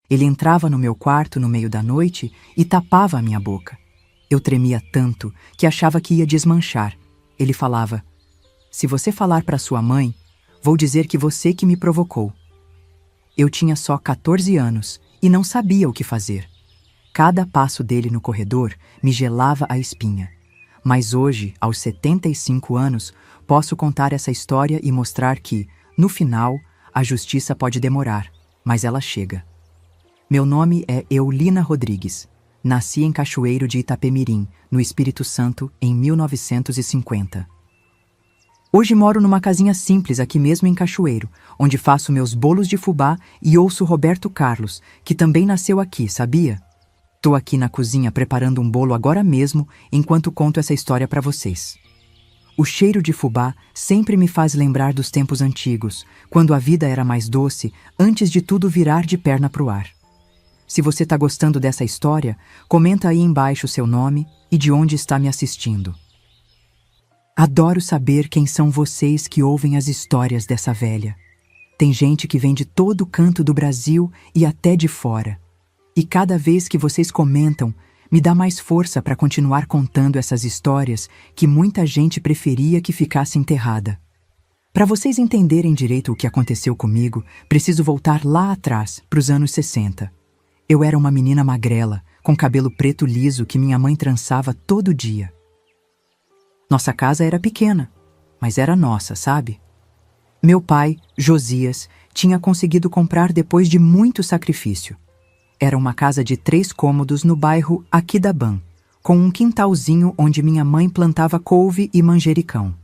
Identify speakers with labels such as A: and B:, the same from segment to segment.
A: Ele entrava no meu quarto no meio da noite e tapava a minha boca. Eu tremia tanto que achava que ia desmanchar. Ele falava: "Se você falar para sua mãe, vou dizer que você que me provocou." Eu tinha só 14 anos e não sabia o que fazer. Cada passo dele no corredor me gelava a espinha. Mas hoje, aos 75 anos, posso contar essa história e mostrar que, no final, a justiça pode demorar, mas ela chega. Meu nome é Eulina Rodrigues. Nasci em Cachoeiro de Itapemirim, no Espírito Santo, em 1950. Hoje moro numa casinha simples aqui mesmo em Cachoeiro, onde faço meus bolos de fubá e ouço Roberto Carlos, que também nasceu aqui, sabia? Tô aqui na cozinha preparando um bolo agora mesmo, enquanto conto essa história para vocês. O cheiro de fubá sempre me faz lembrar dos tempos antigos, quando a vida era mais doce, antes de tudo virar de perna pro ar. Se você tá gostando dessa história, comenta aí embaixo seu nome e de onde está me assistindo. Adoro saber quem são vocês que ouvem as histórias dessa velha. Tem gente que vem de todo canto do Brasil e até de fora. E cada vez que vocês comentam, me dá mais força para continuar contando essas histórias que muita gente preferia que ficasse enterrada. Para vocês entenderem direito o que aconteceu comigo, preciso voltar lá atrás, para os anos 60. Eu era uma menina magrela, com cabelo preto liso que minha mãe trançava todo dia. Nossa casa era pequena, mas era nossa, sabe? Meu pai, Josias, tinha conseguido comprar depois de muito sacrifício. Era uma casa de 3 cômodos no bairro Aquidabã, com um quintalzinho onde minha mãe plantava couve e manjericão.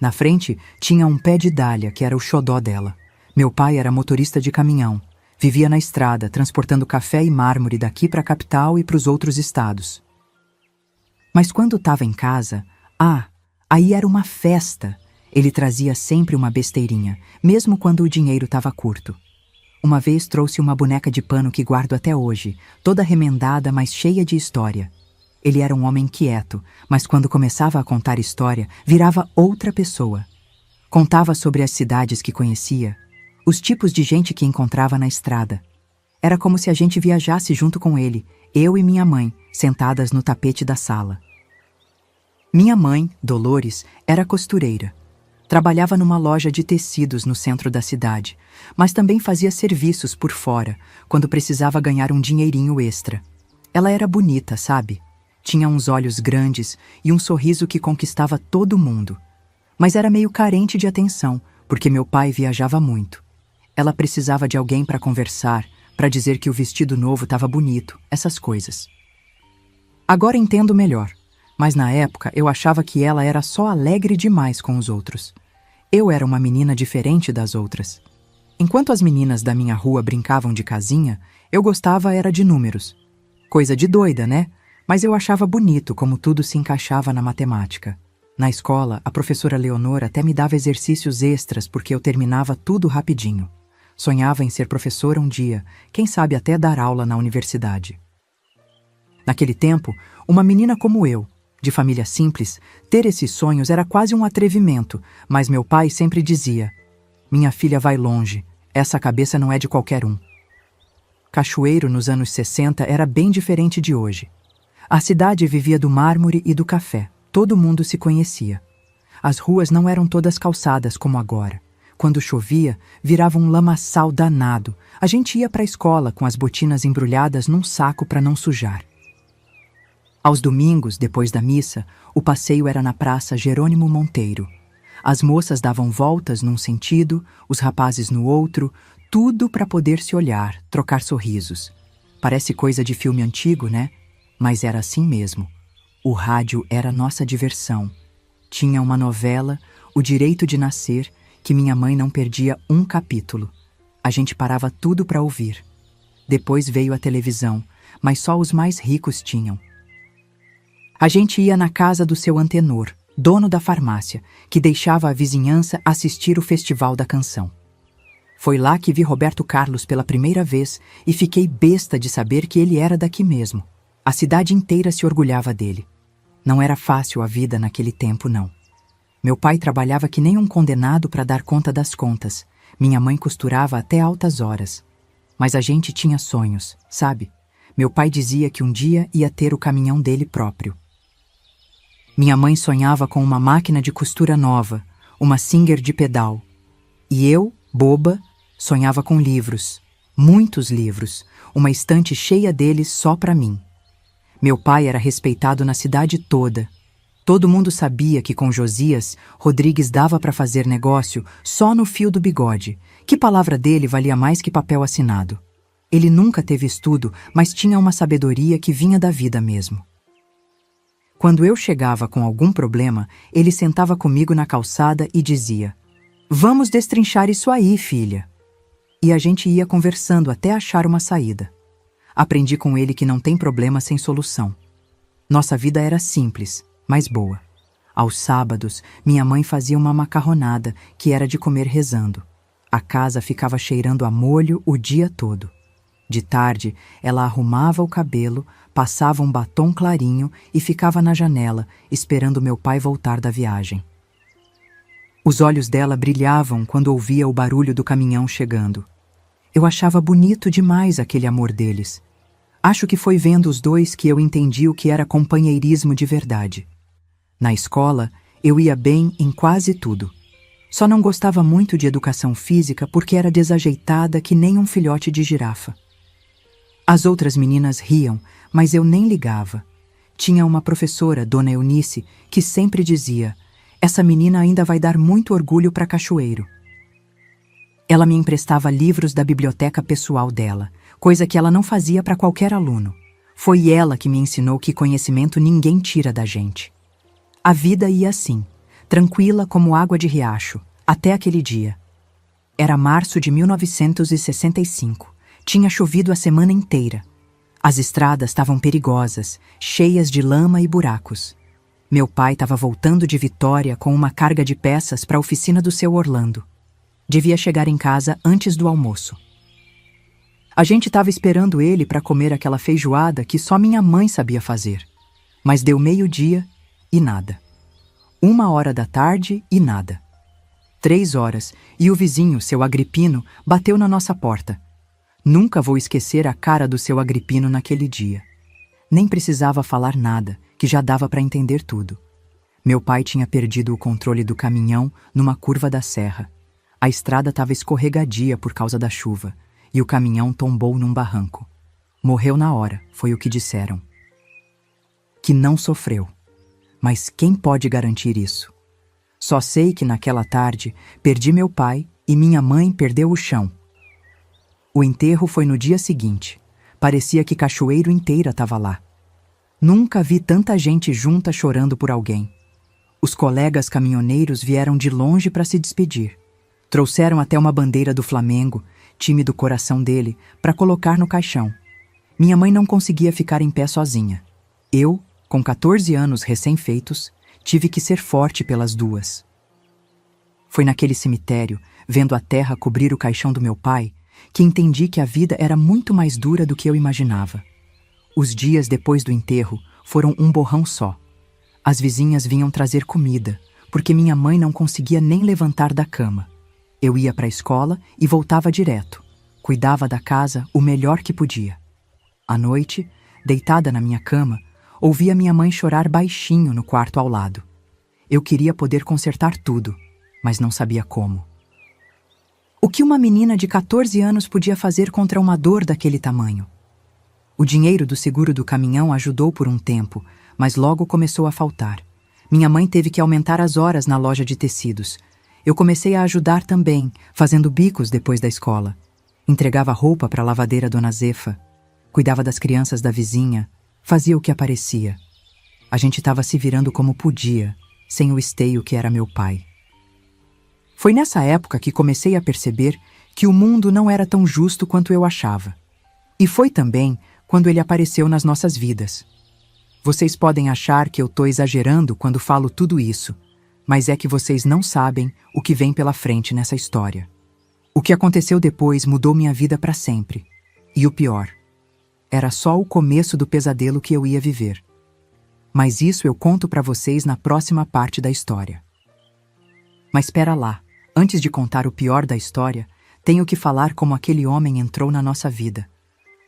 A: Na frente tinha um pé de dália, que era o xodó dela. Meu pai era motorista de caminhão. Vivia na estrada, transportando café e mármore daqui para a capital e para os outros estados. Mas quando estava em casa, aí era uma festa. Ele trazia sempre uma besteirinha, mesmo quando o dinheiro estava curto. Uma vez trouxe uma boneca de pano que guardo até hoje, toda remendada, mas cheia de história. Ele era um homem quieto, mas quando começava a contar história, virava outra pessoa. Contava sobre as cidades que conhecia, os tipos de gente que encontrava na estrada. Era como se a gente viajasse junto com ele, eu e minha mãe, sentadas no tapete da sala. Minha mãe, Dolores, era costureira. Trabalhava numa loja de tecidos no centro da cidade, mas também fazia serviços por fora, quando precisava ganhar um dinheirinho extra. Ela era bonita, sabe? Tinha uns olhos grandes e um sorriso que conquistava todo mundo. Mas era meio carente de atenção, porque meu pai viajava muito. Ela precisava de alguém para conversar, para dizer que o vestido novo estava bonito, essas coisas. Agora entendo melhor, mas na época eu achava que ela era só alegre demais com os outros. Eu era uma menina diferente das outras. Enquanto as meninas da minha rua brincavam de casinha, eu gostava era de números. Coisa de doida, né? Mas eu achava bonito como tudo se encaixava na matemática. Na escola, a professora Leonor até me dava exercícios extras porque eu terminava tudo rapidinho. Sonhava em ser professora um dia, quem sabe até dar aula na universidade. Naquele tempo, uma menina como eu, de família simples, ter esses sonhos era quase um atrevimento, mas meu pai sempre dizia: "Minha filha vai longe, essa cabeça não é de qualquer um." Cachoeiro, nos anos 60, era bem diferente de hoje. A cidade vivia do mármore e do café, todo mundo se conhecia. As ruas não eram todas calçadas como agora. Quando chovia, virava um lamaçal danado. A gente ia para a escola com as botinas embrulhadas num saco para não sujar. Aos domingos, depois da missa, o passeio era na Praça Jerônimo Monteiro. As moças davam voltas num sentido, os rapazes no outro, tudo para poder se olhar, trocar sorrisos. Parece coisa de filme antigo, né? Mas era assim mesmo. O rádio era nossa diversão. Tinha uma novela, O Direito de Nascer, que minha mãe não perdia um capítulo. A gente parava tudo para ouvir. Depois veio a televisão, mas só os mais ricos tinham. A gente ia na casa do seu Antenor, dono da farmácia, que deixava a vizinhança assistir o Festival da Canção. Foi lá que vi Roberto Carlos pela primeira vez e fiquei besta de saber que ele era daqui mesmo. A cidade inteira se orgulhava dele. Não era fácil a vida naquele tempo, não. Meu pai trabalhava que nem um condenado para dar conta das contas. Minha mãe costurava até altas horas. Mas a gente tinha sonhos, sabe? Meu pai dizia que um dia ia ter o caminhão dele próprio. Minha mãe sonhava com uma máquina de costura nova, uma Singer de pedal. E eu, boba, sonhava com livros, muitos livros, uma estante cheia deles só para mim. Meu pai era respeitado na cidade toda. Todo mundo sabia que com Josias, Rodrigues dava para fazer negócio só no fio do bigode, que palavra dele valia mais que papel assinado. Ele nunca teve estudo, mas tinha uma sabedoria que vinha da vida mesmo. Quando eu chegava com algum problema, ele sentava comigo na calçada e dizia: "Vamos destrinchar isso aí, filha." E a gente ia conversando até achar uma saída. Aprendi com ele que não tem problema sem solução. Nossa vida era simples, mas boa. Aos sábados, minha mãe fazia uma macarronada que era de comer rezando. A casa ficava cheirando a molho o dia todo. De tarde, ela arrumava o cabelo, passava um batom clarinho e ficava na janela, esperando meu pai voltar da viagem. Os olhos dela brilhavam quando ouvia o barulho do caminhão chegando. Eu achava bonito demais aquele amor deles. Acho que foi vendo os dois que eu entendi o que era companheirismo de verdade. Na escola, eu ia bem em quase tudo. Só não gostava muito de educação física porque era desajeitada que nem um filhote de girafa. As outras meninas riam, mas eu nem ligava. Tinha uma professora, Dona Eunice, que sempre dizia: "Essa menina ainda vai dar muito orgulho para Cachoeiro." Ela me emprestava livros da biblioteca pessoal dela, coisa que ela não fazia para qualquer aluno. Foi ela que me ensinou que conhecimento ninguém tira da gente. A vida ia assim, tranquila como água de riacho, até aquele dia. Era março de 1965. Tinha chovido a semana inteira. As estradas estavam perigosas, cheias de lama e buracos. Meu pai estava voltando de Vitória com uma carga de peças para a oficina do seu Orlando. Devia chegar em casa antes do almoço. A gente estava esperando ele para comer aquela feijoada que só minha mãe sabia fazer. Mas deu 12:00 e nada. 1 hora da tarde e nada. 3 horas e o vizinho, seu Agripino, bateu na nossa porta. Nunca vou esquecer a cara do seu Agripino naquele dia. Nem precisava falar nada, que já dava para entender tudo. Meu pai tinha perdido o controle do caminhão numa curva da serra. A estrada estava escorregadia por causa da chuva, e o caminhão tombou num barranco. Morreu na hora, foi o que disseram. Que não sofreu. Mas quem pode garantir isso? Só sei que naquela tarde perdi meu pai e minha mãe perdeu o chão. O enterro foi no dia seguinte. Parecia que Cachoeiro inteira estava lá. Nunca vi tanta gente junta chorando por alguém. Os colegas caminhoneiros vieram de longe para se despedir. Trouxeram até uma bandeira do Flamengo, time do coração dele, para colocar no caixão. Minha mãe não conseguia ficar em pé sozinha. Eu, com 14 anos recém-feitos, tive que ser forte pelas duas. Foi naquele cemitério, vendo a terra cobrir o caixão do meu pai, que entendi que a vida era muito mais dura do que eu imaginava. Os dias depois do enterro foram um borrão só. As vizinhas vinham trazer comida, porque minha mãe não conseguia nem levantar da cama. Eu ia para a escola e voltava direto. Cuidava da casa o melhor que podia. À noite, deitada na minha cama, ouvia minha mãe chorar baixinho no quarto ao lado. Eu queria poder consertar tudo, mas não sabia como. O que uma menina de 14 anos podia fazer contra uma dor daquele tamanho? O dinheiro do seguro do caminhão ajudou por um tempo, mas logo começou a faltar. Minha mãe teve que aumentar as horas na loja de tecidos. Eu comecei a ajudar também, fazendo bicos depois da escola. Entregava roupa para a lavadeira Dona Zefa. Cuidava das crianças da vizinha. Fazia o que aparecia. A gente estava se virando como podia, sem o esteio que era meu pai. Foi nessa época que comecei a perceber que o mundo não era tão justo quanto eu achava. E foi também quando ele apareceu nas nossas vidas. Vocês podem achar que eu estou exagerando quando falo tudo isso, mas é que vocês não sabem o que vem pela frente nessa história. O que aconteceu depois mudou minha vida para sempre. E o pior, era só o começo do pesadelo que eu ia viver. Mas isso eu conto para vocês na próxima parte da história. Mas espera lá. Antes de contar o pior da história, Tenho que falar como aquele homem entrou na nossa vida.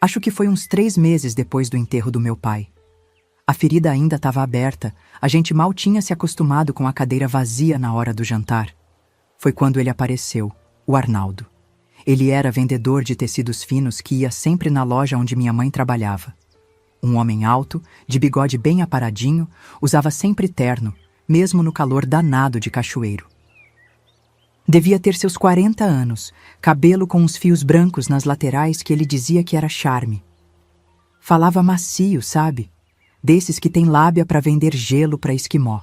A: Acho que foi uns 3 meses depois do enterro do meu pai. A ferida ainda estava aberta, a gente mal tinha se acostumado com a cadeira vazia na hora do jantar. Foi quando ele apareceu, o Arnaldo. Ele era vendedor de tecidos finos que ia sempre na loja onde minha mãe trabalhava. Um homem alto, de bigode bem aparadinho, usava sempre terno, mesmo no calor danado de Cachoeiro. Devia ter seus 40 anos, cabelo com uns fios brancos nas laterais que ele dizia que era charme. Falava macio, sabe? Desses que tem lábia para vender gelo para esquimó.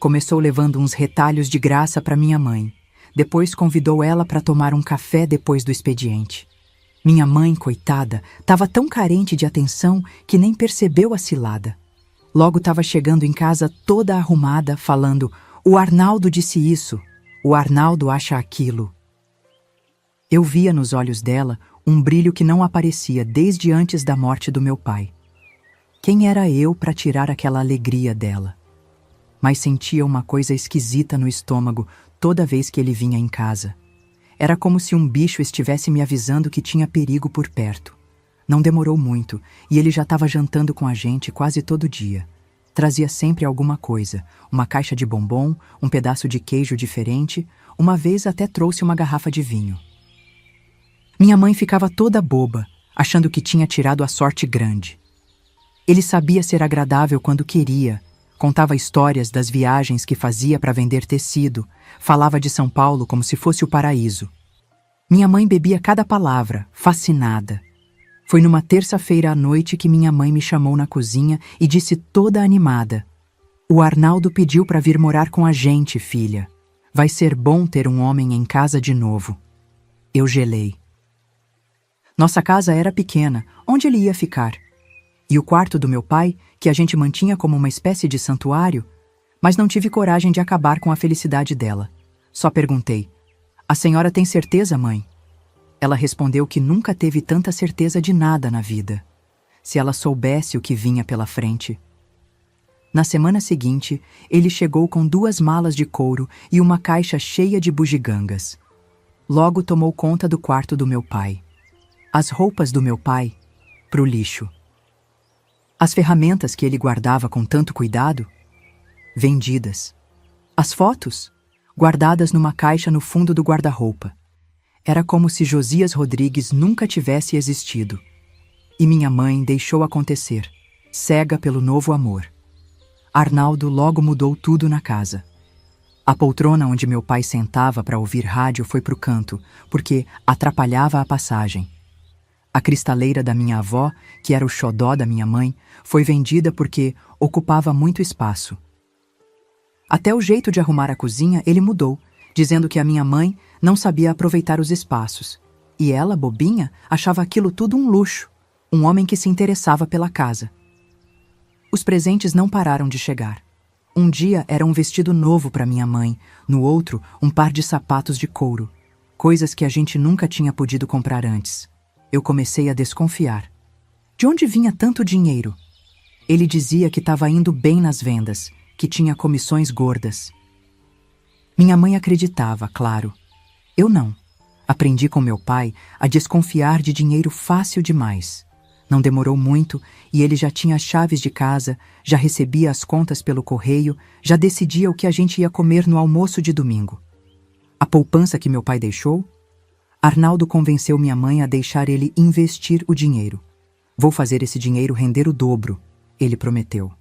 A: Começou levando uns retalhos de graça para minha mãe. Depois convidou ela para tomar um café depois do expediente. Minha mãe, coitada, estava tão carente de atenção que nem percebeu a cilada. Logo estava chegando em casa toda arrumada, falando: "O Arnaldo disse isso, o Arnaldo acha aquilo." Eu via nos olhos dela um brilho que não aparecia desde antes da morte do meu pai. Quem era eu para tirar aquela alegria dela? Mas sentia uma coisa esquisita no estômago toda vez que ele vinha em casa. Era como se um bicho estivesse me avisando que tinha perigo por perto. Não demorou muito e ele já estava jantando com a gente quase todo dia. Trazia sempre alguma coisa, uma caixa de bombom, um pedaço de queijo diferente, uma vez até trouxe uma garrafa de vinho. Minha mãe ficava toda boba, achando que tinha tirado a sorte grande. Ele sabia ser agradável quando queria, contava histórias das viagens que fazia para vender tecido, falava de São Paulo como se fosse o paraíso. Minha mãe bebia cada palavra, fascinada. Foi numa terça-feira à noite que minha mãe me chamou na cozinha e disse toda animada: "O Arnaldo pediu para vir morar com a gente, filha. Vai ser bom ter um homem em casa de novo." Eu gelei. Nossa casa era pequena, onde ele ia ficar? E o quarto do meu pai, que a gente mantinha como uma espécie de santuário, mas não tive coragem de acabar com a felicidade dela. Só perguntei: "A senhora tem certeza, mãe?" Ela respondeu que nunca teve tanta certeza de nada na vida. Se ela soubesse o que vinha pela frente. Na semana seguinte, ele chegou com 2 malas de couro e uma caixa cheia de bugigangas. Logo tomou conta do quarto do meu pai. As roupas do meu pai, pro lixo. As ferramentas que ele guardava com tanto cuidado, vendidas. As fotos, guardadas numa caixa no fundo do guarda-roupa. Era como se Josias Rodrigues nunca tivesse existido. E minha mãe deixou acontecer, cega pelo novo amor. Arnaldo logo mudou tudo na casa. A poltrona onde meu pai sentava para ouvir rádio foi pro canto, porque atrapalhava a passagem. A cristaleira da minha avó, que era o xodó da minha mãe, foi vendida porque ocupava muito espaço. Até o jeito de arrumar a cozinha ele mudou, dizendo que a minha mãe não sabia aproveitar os espaços. E ela, bobinha, achava aquilo tudo um luxo, um homem que se interessava pela casa. Os presentes não pararam de chegar. Um dia era um vestido novo para minha mãe, no outro um par de sapatos de couro, coisas que a gente nunca tinha podido comprar antes. Eu comecei a desconfiar. De onde vinha tanto dinheiro? Ele dizia que estava indo bem nas vendas, que tinha comissões gordas. Minha mãe acreditava, claro. Eu não. Aprendi com meu pai a desconfiar de dinheiro fácil demais. Não demorou muito e ele já tinha as chaves de casa, já recebia as contas pelo correio, já decidia o que a gente ia comer no almoço de domingo. A poupança que meu pai deixou? Arnaldo convenceu minha mãe a deixar ele investir o dinheiro. "Vou fazer esse dinheiro render o dobro", ele prometeu.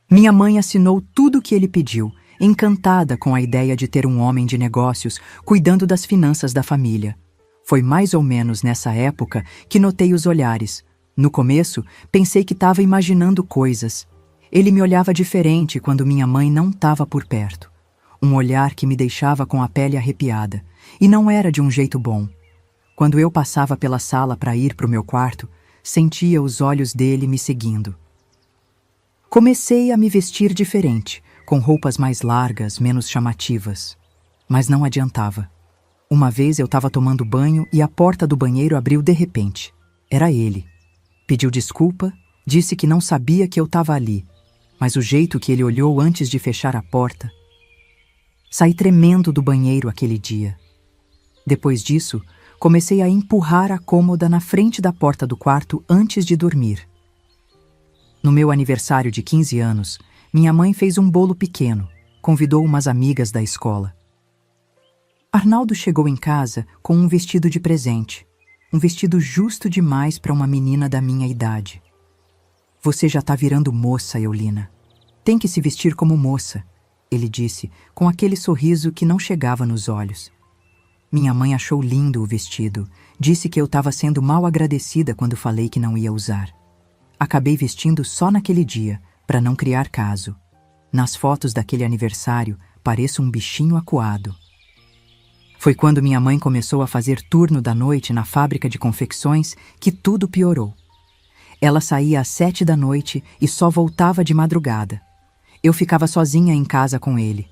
A: Minha mãe assinou tudo o que ele pediu, encantada com a ideia de ter um homem de negócios cuidando das finanças da família. Foi mais ou menos nessa época que notei os olhares. No começo, pensei que estava imaginando coisas. Ele me olhava diferente quando minha mãe não estava por perto. Um olhar que me deixava com a pele arrepiada. E não era de um jeito bom. Quando eu passava pela sala para ir para o meu quarto, sentia os olhos dele me seguindo. Comecei a me vestir diferente, com roupas mais largas, menos chamativas. Mas não adiantava. Uma vez eu estava tomando banho e a porta do banheiro abriu de repente. Era ele. Pediu desculpa, disse que não sabia que eu estava ali, mas o jeito que ele olhou antes de fechar a porta... Saí tremendo do banheiro aquele dia. Depois disso, comecei a empurrar a cômoda na frente da porta do quarto antes de dormir. No meu aniversário de 15 anos, minha mãe fez um bolo pequeno, convidou umas amigas da escola. Arnaldo chegou em casa com um vestido de presente, um vestido justo demais para uma menina da minha idade. Você já está virando moça, Eulina. Tem que se vestir como moça, ele disse, com aquele sorriso que não chegava nos olhos. Minha mãe achou lindo o vestido, disse que eu estava sendo mal agradecida quando falei que não ia usar. Acabei vestindo só naquele dia, para não criar caso. Nas fotos daquele aniversário, pareço um bichinho acuado. Foi quando minha mãe começou a fazer turno da noite na fábrica de confecções que tudo piorou. Ela saía às 7 da noite e só voltava de madrugada. Eu ficava sozinha em casa com ele.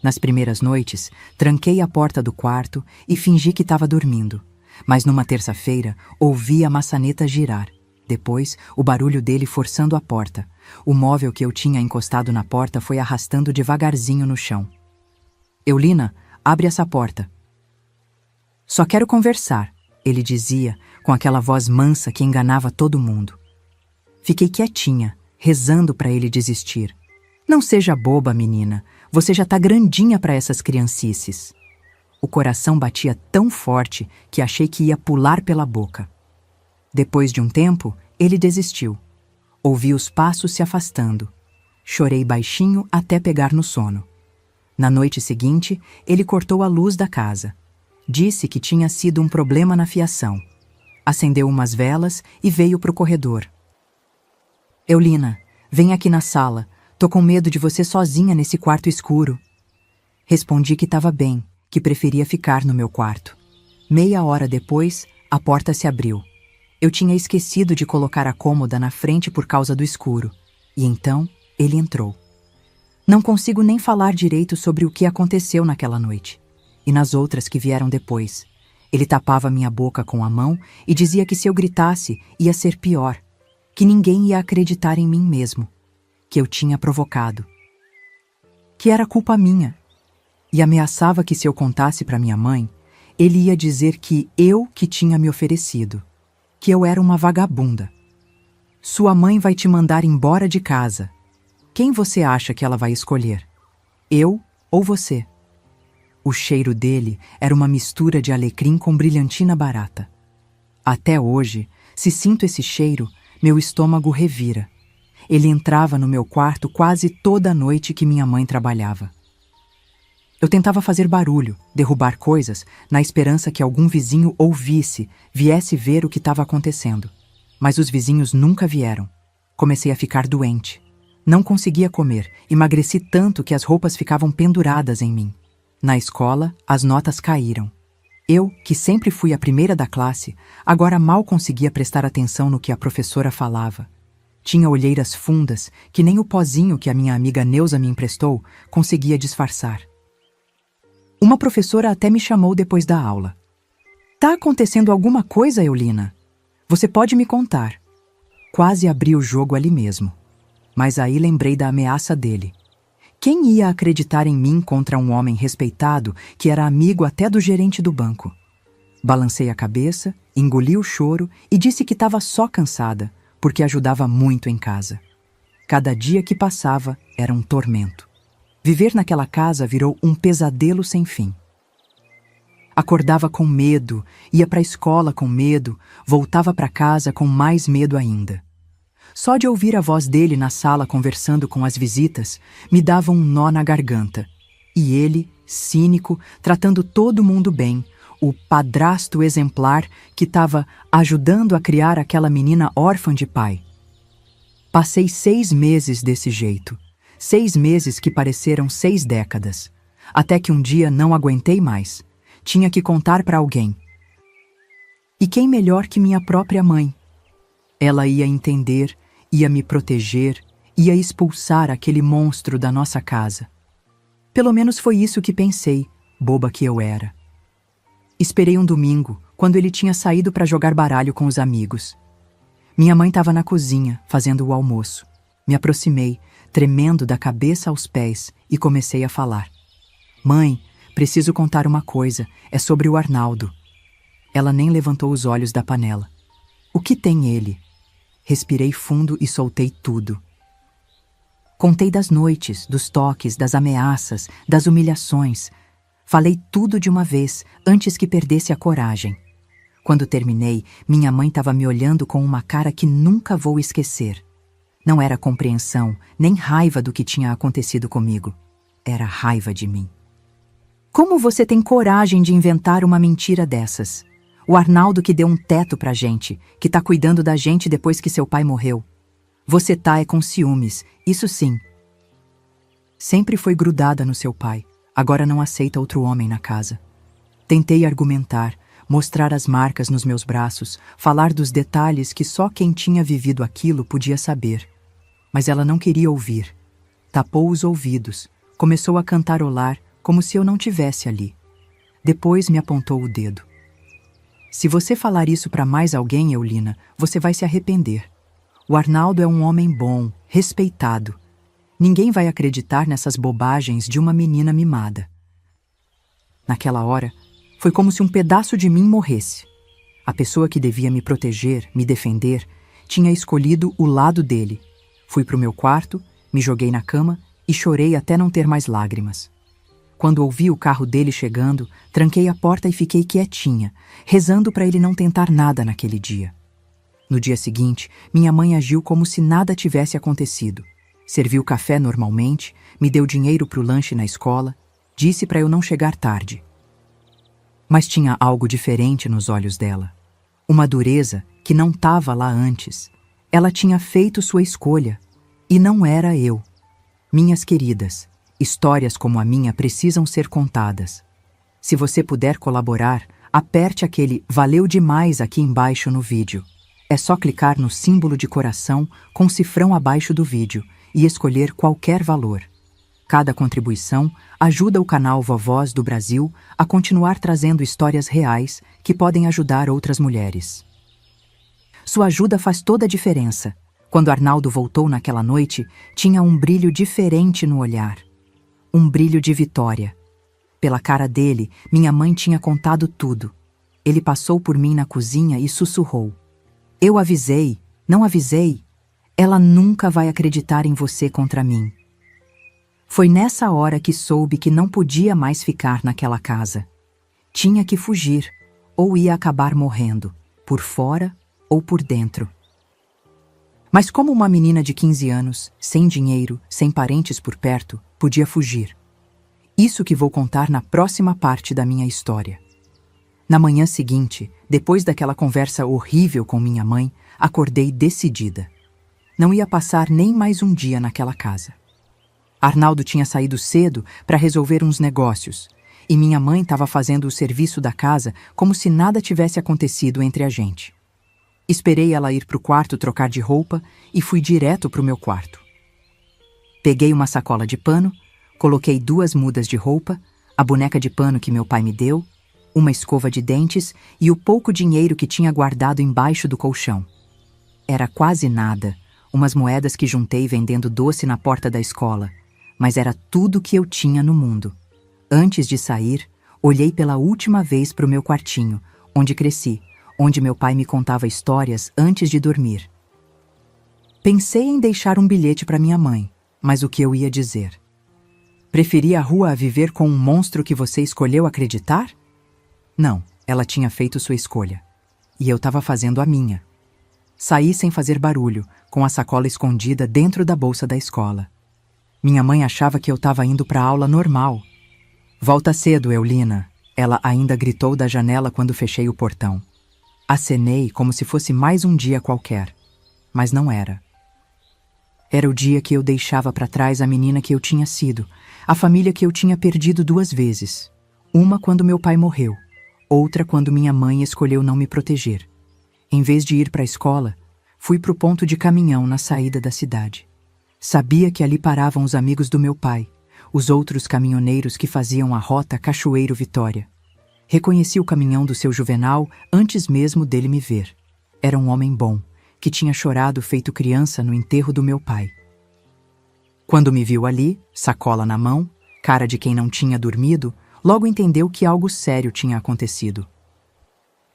A: Nas primeiras noites, tranquei a porta do quarto e fingi que estava dormindo. Mas numa terça-feira, ouvi a maçaneta girar. Depois, o barulho dele forçando a porta. O móvel que eu tinha encostado na porta foi arrastando devagarzinho no chão. Eulina, abre essa porta. Só quero conversar, ele dizia, com aquela voz mansa que enganava todo mundo. Fiquei quietinha, rezando para ele desistir. Não seja boba, menina. Você já tá grandinha para essas criancices. O coração batia tão forte que achei que ia pular pela boca. Depois de um tempo, ele desistiu. Ouvi os passos se afastando. Chorei baixinho até pegar no sono. Na noite seguinte, ele cortou a luz da casa. Disse que tinha sido um problema na fiação. Acendeu umas velas e veio para o corredor. Eulina, vem aqui na sala. Tô com medo de você sozinha nesse quarto escuro. Respondi que estava bem, que preferia ficar no meu quarto. Meia hora depois, a porta se abriu. Eu tinha esquecido de colocar a cômoda na frente por causa do escuro. E então, ele entrou. Não consigo nem falar direito sobre o que aconteceu naquela noite. E nas outras que vieram depois. Ele tapava minha boca com a mão e dizia que se eu gritasse, ia ser pior. Que ninguém ia acreditar em mim mesmo. Que eu tinha provocado. Que era culpa minha. E ameaçava que se eu contasse para minha mãe, ele ia dizer que eu que tinha me oferecido. Que eu era uma vagabunda. Sua mãe vai te mandar embora de casa. Quem você acha que ela vai escolher? Eu ou você? O cheiro dele era uma mistura de alecrim com brilhantina barata. Até hoje, se sinto esse cheiro, meu estômago revira. Ele entrava no meu quarto quase toda a noite que minha mãe trabalhava. Eu tentava fazer barulho, derrubar coisas, na esperança que algum vizinho ouvisse, viesse ver o que estava acontecendo. Mas os vizinhos nunca vieram. Comecei a ficar doente. Não conseguia comer, emagreci tanto que as roupas ficavam penduradas em mim. Na escola, as notas caíram. Eu, que sempre fui a primeira da classe, agora mal conseguia prestar atenção no que a professora falava. Tinha olheiras fundas que nem o pozinho que a minha amiga Neuza me emprestou conseguia disfarçar. Uma professora até me chamou depois da aula. Tá acontecendo alguma coisa, Eulina? Você pode me contar. Quase abri o jogo ali mesmo. Mas aí lembrei da ameaça dele. Quem ia acreditar em mim contra um homem respeitado que era amigo até do gerente do banco? Balancei a cabeça, engoli o choro e disse que estava só cansada, porque ajudava muito em casa. Cada dia que passava era um tormento. Viver naquela casa virou um pesadelo sem fim. Acordava com medo, ia para a escola com medo, voltava para casa com mais medo ainda. Só de ouvir a voz dele na sala conversando com as visitas, me dava um nó na garganta. E ele, cínico, tratando todo mundo bem, o padrasto exemplar que estava ajudando a criar aquela menina órfã de pai. Passei 6 meses desse jeito. 6 meses que pareceram 6 décadas. Até que um dia não aguentei mais. Tinha que contar para alguém. E quem melhor que minha própria mãe? Ela ia entender, ia me proteger, ia expulsar aquele monstro da nossa casa. Pelo menos foi isso que pensei, boba que eu era. Esperei um domingo, quando ele tinha saído para jogar baralho com os amigos. Minha mãe estava na cozinha, fazendo o almoço. Me aproximei, tremendo da cabeça aos pés, e comecei a falar. Mãe, preciso contar uma coisa, é sobre o Arnaldo. Ela nem levantou os olhos da panela. O que tem ele? Respirei fundo e soltei tudo. Contei das noites, dos toques, das ameaças, das humilhações. Falei tudo de uma vez, antes que perdesse a coragem. Quando terminei, minha mãe estava me olhando com uma cara que nunca vou esquecer. Não era compreensão, nem raiva do que tinha acontecido comigo. Era raiva de mim. Como você tem coragem de inventar uma mentira dessas? O Arnaldo que deu um teto pra gente, que tá cuidando da gente depois que seu pai morreu. Você tá com ciúmes, isso sim. Sempre foi grudada no seu pai, agora não aceita outro homem na casa. Tentei argumentar, mostrar as marcas nos meus braços, falar dos detalhes que só quem tinha vivido aquilo podia saber. Mas ela não queria ouvir. Tapou os ouvidos, começou a cantarolar como se eu não tivesse ali. Depois me apontou o dedo. Se você falar isso para mais alguém, Eulina, você vai se arrepender. O Arnaldo é um homem bom, respeitado. Ninguém vai acreditar nessas bobagens de uma menina mimada. Naquela hora, foi como se um pedaço de mim morresse. A pessoa que devia me proteger, me defender, tinha escolhido o lado dele. Fui para o meu quarto, me joguei na cama e chorei até não ter mais lágrimas. Quando ouvi o carro dele chegando, tranquei a porta e fiquei quietinha, rezando para ele não tentar nada naquele dia. No dia seguinte, minha mãe agiu como se nada tivesse acontecido. Serviu café normalmente, me deu dinheiro para o lanche na escola, disse para eu não chegar tarde. Mas tinha algo diferente nos olhos dela. Uma dureza que não estava lá antes. Ela tinha feito sua escolha. E não era eu. Minhas queridas, histórias como a minha precisam ser contadas. Se você puder colaborar, aperte aquele "valeu demais" aqui embaixo no vídeo. É só clicar no símbolo de coração com cifrão abaixo do vídeo e escolher qualquer valor. Cada contribuição ajuda o canal Vovós do Brasil a continuar trazendo histórias reais que podem ajudar outras mulheres. Sua ajuda faz toda a diferença. Quando Arnaldo voltou naquela noite, tinha um brilho diferente no olhar. Um brilho de vitória. Pela cara dele, minha mãe tinha contado tudo. Ele passou por mim na cozinha e sussurrou: "Eu avisei, não avisei? Ela nunca vai acreditar em você contra mim." Foi nessa hora que soube que não podia mais ficar naquela casa. Tinha que fugir, ou ia acabar morrendo, por fora ou por dentro. Mas como uma menina de 15 anos, sem dinheiro, sem parentes por perto, podia fugir? Isso que vou contar na próxima parte da minha história. Na manhã seguinte, depois daquela conversa horrível com minha mãe, acordei decidida. Não ia passar nem mais um dia naquela casa. Arnaldo tinha saído cedo para resolver uns negócios, e minha mãe estava fazendo o serviço da casa como se nada tivesse acontecido entre a gente. Esperei ela ir para o quarto trocar de roupa e fui direto para o meu quarto. Peguei uma sacola de pano, coloquei 2 mudas de roupa, a boneca de pano que meu pai me deu, uma escova de dentes e o pouco dinheiro que tinha guardado embaixo do colchão. Era quase nada, umas moedas que juntei vendendo doce na porta da escola, mas era tudo que eu tinha no mundo. Antes de sair, olhei pela última vez para o meu quartinho, onde cresci, onde meu pai me contava histórias antes de dormir. Pensei em deixar um bilhete para minha mãe, mas o que eu ia dizer? Preferi a rua a viver com um monstro que você escolheu acreditar? Não, ela tinha feito sua escolha. E eu estava fazendo a minha. Saí sem fazer barulho, com a sacola escondida dentro da bolsa da escola. Minha mãe achava que eu estava indo para a aula normal. "Volta cedo, Eulina", ela ainda gritou da janela quando fechei o portão. Acenei como se fosse mais um dia qualquer, mas não era. Era o dia que eu deixava para trás a menina que eu tinha sido, a família que eu tinha perdido 2 vezes. Uma quando meu pai morreu, outra quando minha mãe escolheu não me proteger. Em vez de ir para a escola, fui para o ponto de caminhão na saída da cidade. Sabia que ali paravam os amigos do meu pai, os outros caminhoneiros que faziam a rota Cachoeiro Vitória. Reconheci o caminhão do seu Juvenal antes mesmo dele me ver. Era um homem bom, que tinha chorado feito criança no enterro do meu pai. Quando me viu ali, sacola na mão, cara de quem não tinha dormido, logo entendeu que algo sério tinha acontecido.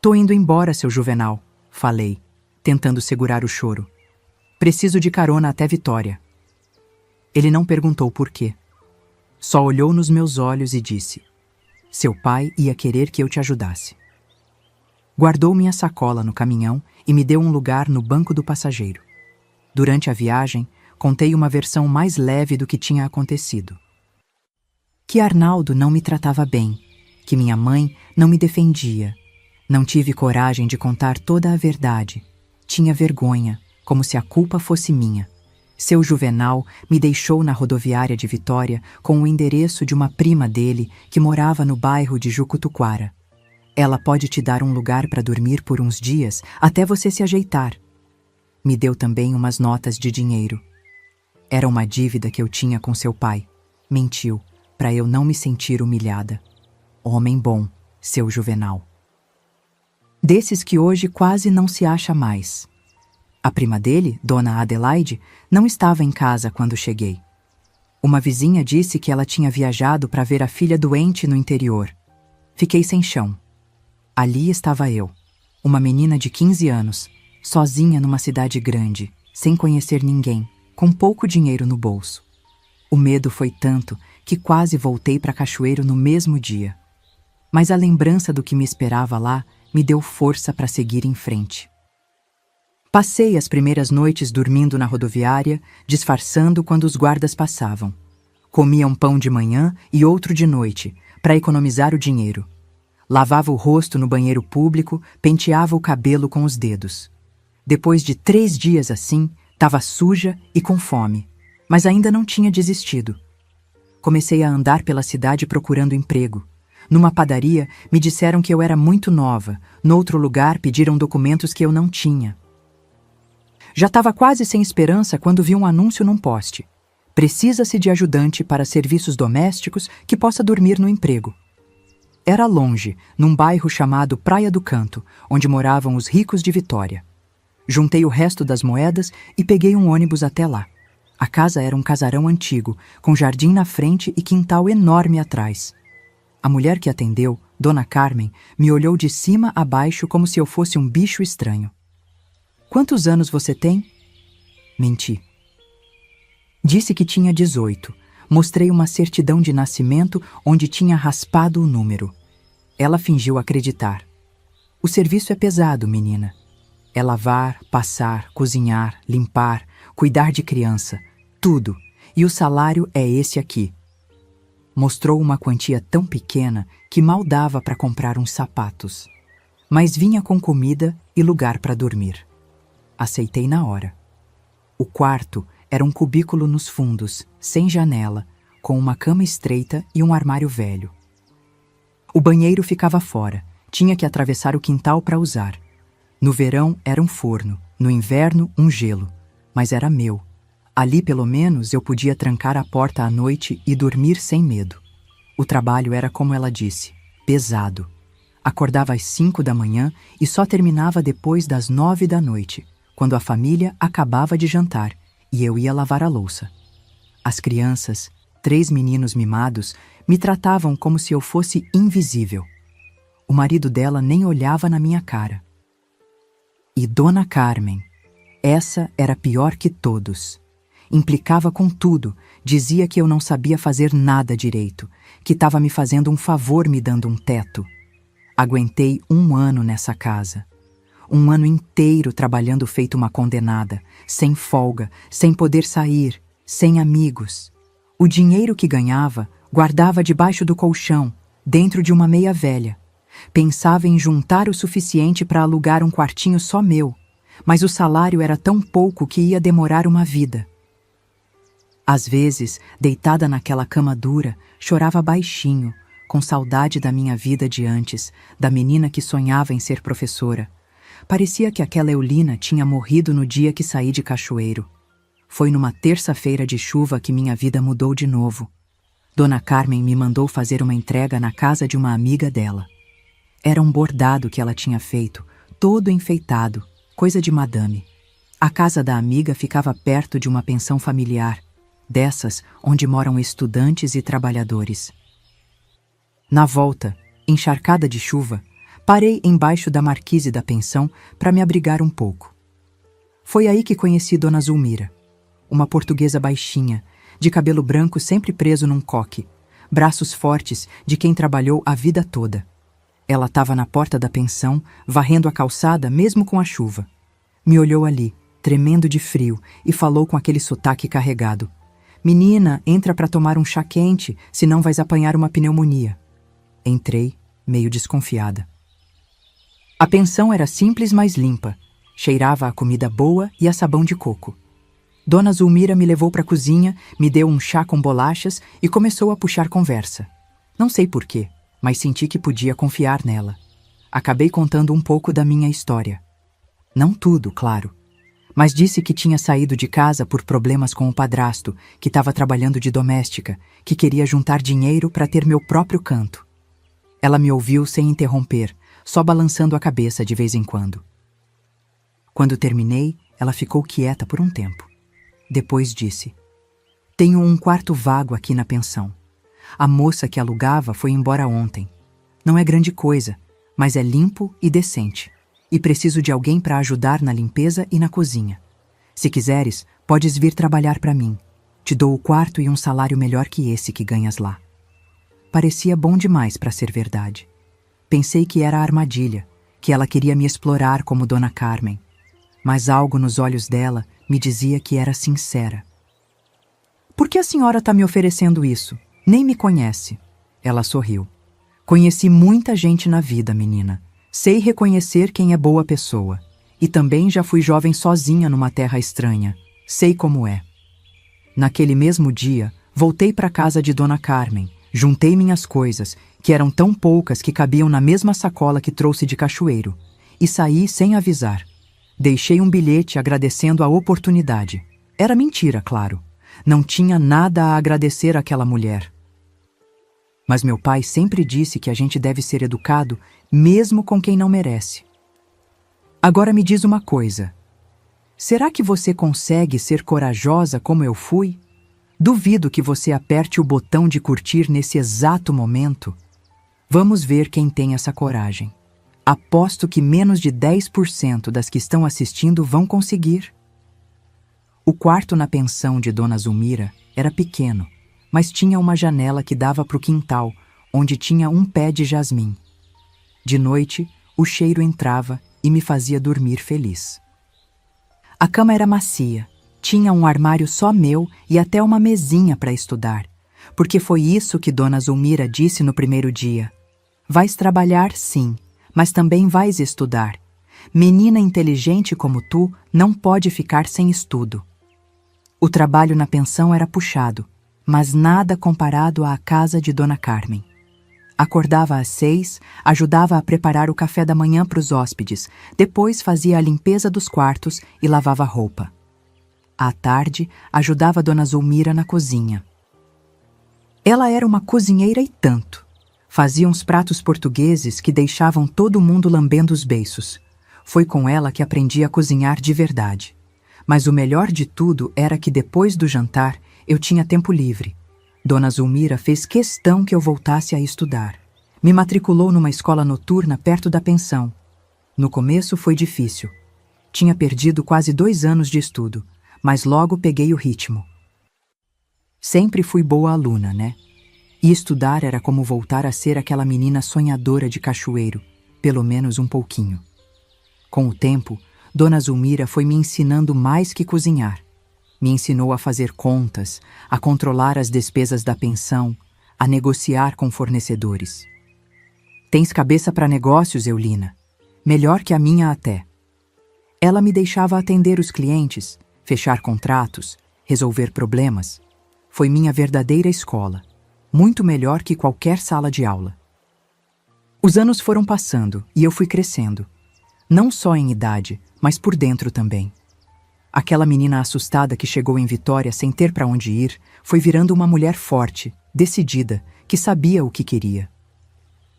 A: "Tô indo embora, seu Juvenal", falei, tentando segurar o choro. "Preciso de carona até Vitória." Ele não perguntou por quê. Só olhou nos meus olhos e disse: "Seu pai ia querer que eu te ajudasse." Guardou minha sacola no caminhão e me deu um lugar no banco do passageiro. Durante a viagem, contei uma versão mais leve do que tinha acontecido. Que Arnaldo não me tratava bem, que minha mãe não me defendia. Não tive coragem de contar toda a verdade. Tinha vergonha, como se a culpa fosse minha. Seu Juvenal me deixou na rodoviária de Vitória com o endereço de uma prima dele que morava no bairro de Jucutuquara. "Ela pode te dar um lugar para dormir por uns dias até você se ajeitar." Me deu também umas notas de dinheiro. Era uma dívida que eu tinha com seu pai. Mentiu, para eu não me sentir humilhada. Homem bom, seu Juvenal. Desses que hoje quase não se acha mais. A prima dele, Dona Adelaide, não estava em casa quando cheguei. Uma vizinha disse que ela tinha viajado para ver a filha doente no interior. Fiquei sem chão. Ali estava eu, uma menina de 15 anos, sozinha numa cidade grande, sem conhecer ninguém, com pouco dinheiro no bolso. O medo foi tanto que quase voltei para Cachoeiro no mesmo dia. Mas a lembrança do que me esperava lá me deu força para seguir em frente. Passei as primeiras noites dormindo na rodoviária, disfarçando quando os guardas passavam. Comia um pão de manhã e outro de noite, para economizar o dinheiro. Lavava o rosto no banheiro público, penteava o cabelo com os dedos. Depois de 3 dias assim, estava suja e com fome, mas ainda não tinha desistido. Comecei a andar pela cidade procurando emprego. Numa padaria, me disseram que eu era muito nova. Noutro lugar, pediram documentos que eu não tinha. Já estava quase sem esperança quando vi um anúncio num poste. Precisa-se de ajudante para serviços domésticos que possa dormir no emprego. Era longe, num bairro chamado Praia do Canto, onde moravam os ricos de Vitória. Juntei o resto das moedas e peguei um ônibus até lá. A casa era um casarão antigo, com jardim na frente e quintal enorme atrás. A mulher que atendeu, Dona Carmen, me olhou de cima a baixo como se eu fosse um bicho estranho. "Quantos anos você tem?" Menti. Disse que tinha 18. Mostrei uma certidão de nascimento onde tinha raspado o número. Ela fingiu acreditar. "O serviço é pesado, menina. É lavar, passar, cozinhar, limpar, cuidar de criança, tudo. E o salário é esse aqui." Mostrou uma quantia tão pequena que mal dava para comprar uns sapatos. Mas vinha com comida e lugar para dormir. Aceitei na hora. O quarto era um cubículo nos fundos, sem janela, com uma cama estreita e um armário velho. O banheiro ficava fora, tinha que atravessar o quintal para usar. No verão era um forno, no inverno um gelo, mas era meu. Ali pelo menos eu podia trancar a porta à noite e dormir sem medo. O trabalho era como ela disse, pesado. Acordava às 5 da manhã e só terminava depois das 9 da noite, quando a família acabava de jantar e eu ia lavar a louça. As crianças, 3 meninos mimados, me tratavam como se eu fosse invisível. O marido dela nem olhava na minha cara. E Dona Carmen, essa era pior que todos. Implicava com tudo, dizia que eu não sabia fazer nada direito, que estava me fazendo um favor me dando um teto. Aguentei 1 ano nessa casa. 1 ano inteiro trabalhando feito uma condenada, sem folga, sem poder sair, sem amigos. O dinheiro que ganhava, guardava debaixo do colchão, dentro de uma meia velha. Pensava em juntar o suficiente para alugar um quartinho só meu, mas o salário era tão pouco que ia demorar uma vida. Às vezes, deitada naquela cama dura, chorava baixinho, com saudade da minha vida de antes, da menina que sonhava em ser professora. Parecia que aquela Eulina tinha morrido no dia que saí de Cachoeiro. Foi numa terça-feira de chuva que minha vida mudou de novo. Dona Carmen me mandou fazer uma entrega na casa de uma amiga dela. Era um bordado que ela tinha feito, todo enfeitado, coisa de madame. A casa da amiga ficava perto de uma pensão familiar, dessas onde moram estudantes e trabalhadores. Na volta, encharcada de chuva, parei embaixo da marquise da pensão para me abrigar um pouco. Foi aí que conheci Dona Zulmira, uma portuguesa baixinha, de cabelo branco sempre preso num coque, braços fortes de quem trabalhou a vida toda. Ela estava na porta da pensão, varrendo a calçada mesmo com a chuva. Me olhou ali, tremendo de frio, e falou com aquele sotaque carregado: "Menina, entra para tomar um chá quente, senão vais apanhar uma pneumonia." Entrei, meio desconfiada. A pensão era simples, mas limpa. Cheirava a comida boa e a sabão de coco. Dona Zulmira me levou para a cozinha, me deu um chá com bolachas e começou a puxar conversa. Não sei porquê, mas senti que podia confiar nela. Acabei contando um pouco da minha história. Não tudo, claro. Mas disse que tinha saído de casa por problemas com o padrasto, que estava trabalhando de doméstica, que queria juntar dinheiro para ter meu próprio canto. Ela me ouviu sem interromper, só balançando a cabeça de vez em quando. Quando terminei, ela ficou quieta por um tempo. Depois disse: "Tenho um quarto vago aqui na pensão. A moça que alugava foi embora ontem. Não é grande coisa, mas é limpo e decente. E preciso de alguém para ajudar na limpeza e na cozinha. Se quiseres, podes vir trabalhar para mim. Te dou o quarto e um salário melhor que esse que ganhas lá." Parecia bom demais para ser verdade. Pensei que era armadilha, que ela queria me explorar como Dona Carmen. Mas algo nos olhos dela me dizia que era sincera. "Por que a senhora está me oferecendo isso? Nem me conhece." Ela sorriu. "Conheci muita gente na vida, menina. Sei reconhecer quem é boa pessoa. E também já fui jovem sozinha numa terra estranha. Sei como é." Naquele mesmo dia, voltei para a casa de Dona Carmen, juntei minhas coisas, que eram tão poucas que cabiam na mesma sacola que trouxe de Cachoeiro, e saí sem avisar. Deixei um bilhete agradecendo a oportunidade. Era mentira, claro. Não tinha nada a agradecer àquela mulher. Mas meu pai sempre disse que a gente deve ser educado mesmo com quem não merece. Agora me diz uma coisa. Será que você consegue ser corajosa como eu fui? Duvido que você aperte o botão de curtir nesse exato momento. Vamos ver quem tem essa coragem. Aposto que menos de 10% das que estão assistindo vão conseguir. O quarto na pensão de Dona Zulmira era pequeno, mas tinha uma janela que dava para o quintal, onde tinha um pé de jasmim. De noite, o cheiro entrava e me fazia dormir feliz. A cama era macia, tinha um armário só meu e até uma mesinha para estudar, porque foi isso que Dona Zulmira disse no primeiro dia. "Vais trabalhar, sim, mas também vais estudar. Menina inteligente como tu não pode ficar sem estudo." O trabalho na pensão era puxado, mas nada comparado à casa de Dona Carmen. Acordava às 6, ajudava a preparar o café da manhã para os hóspedes, depois fazia a limpeza dos quartos e lavava roupa. À tarde, ajudava Dona Zulmira na cozinha. Ela era uma cozinheira e tanto. Fazia uns pratos portugueses que deixavam todo mundo lambendo os beiços. Foi com ela que aprendi a cozinhar de verdade. Mas o melhor de tudo era que depois do jantar eu tinha tempo livre. Dona Zulmira fez questão que eu voltasse a estudar. Me matriculou numa escola noturna perto da pensão. No começo foi difícil. Tinha perdido quase 2 anos de estudo, mas logo peguei o ritmo. Sempre fui boa aluna, né? E estudar era como voltar a ser aquela menina sonhadora de Cachoeiro, pelo menos um pouquinho. Com o tempo, Dona Zulmira foi me ensinando mais que cozinhar. Me ensinou a fazer contas, a controlar as despesas da pensão, a negociar com fornecedores. "Tens cabeça para negócios, Eulina. Melhor que a minha até." Ela me deixava atender os clientes, fechar contratos, resolver problemas. Foi minha verdadeira escola. Muito melhor que qualquer sala de aula. Os anos foram passando e eu fui crescendo. Não só em idade, mas por dentro também. Aquela menina assustada que chegou em Vitória sem ter para onde ir, foi virando uma mulher forte, decidida, que sabia o que queria.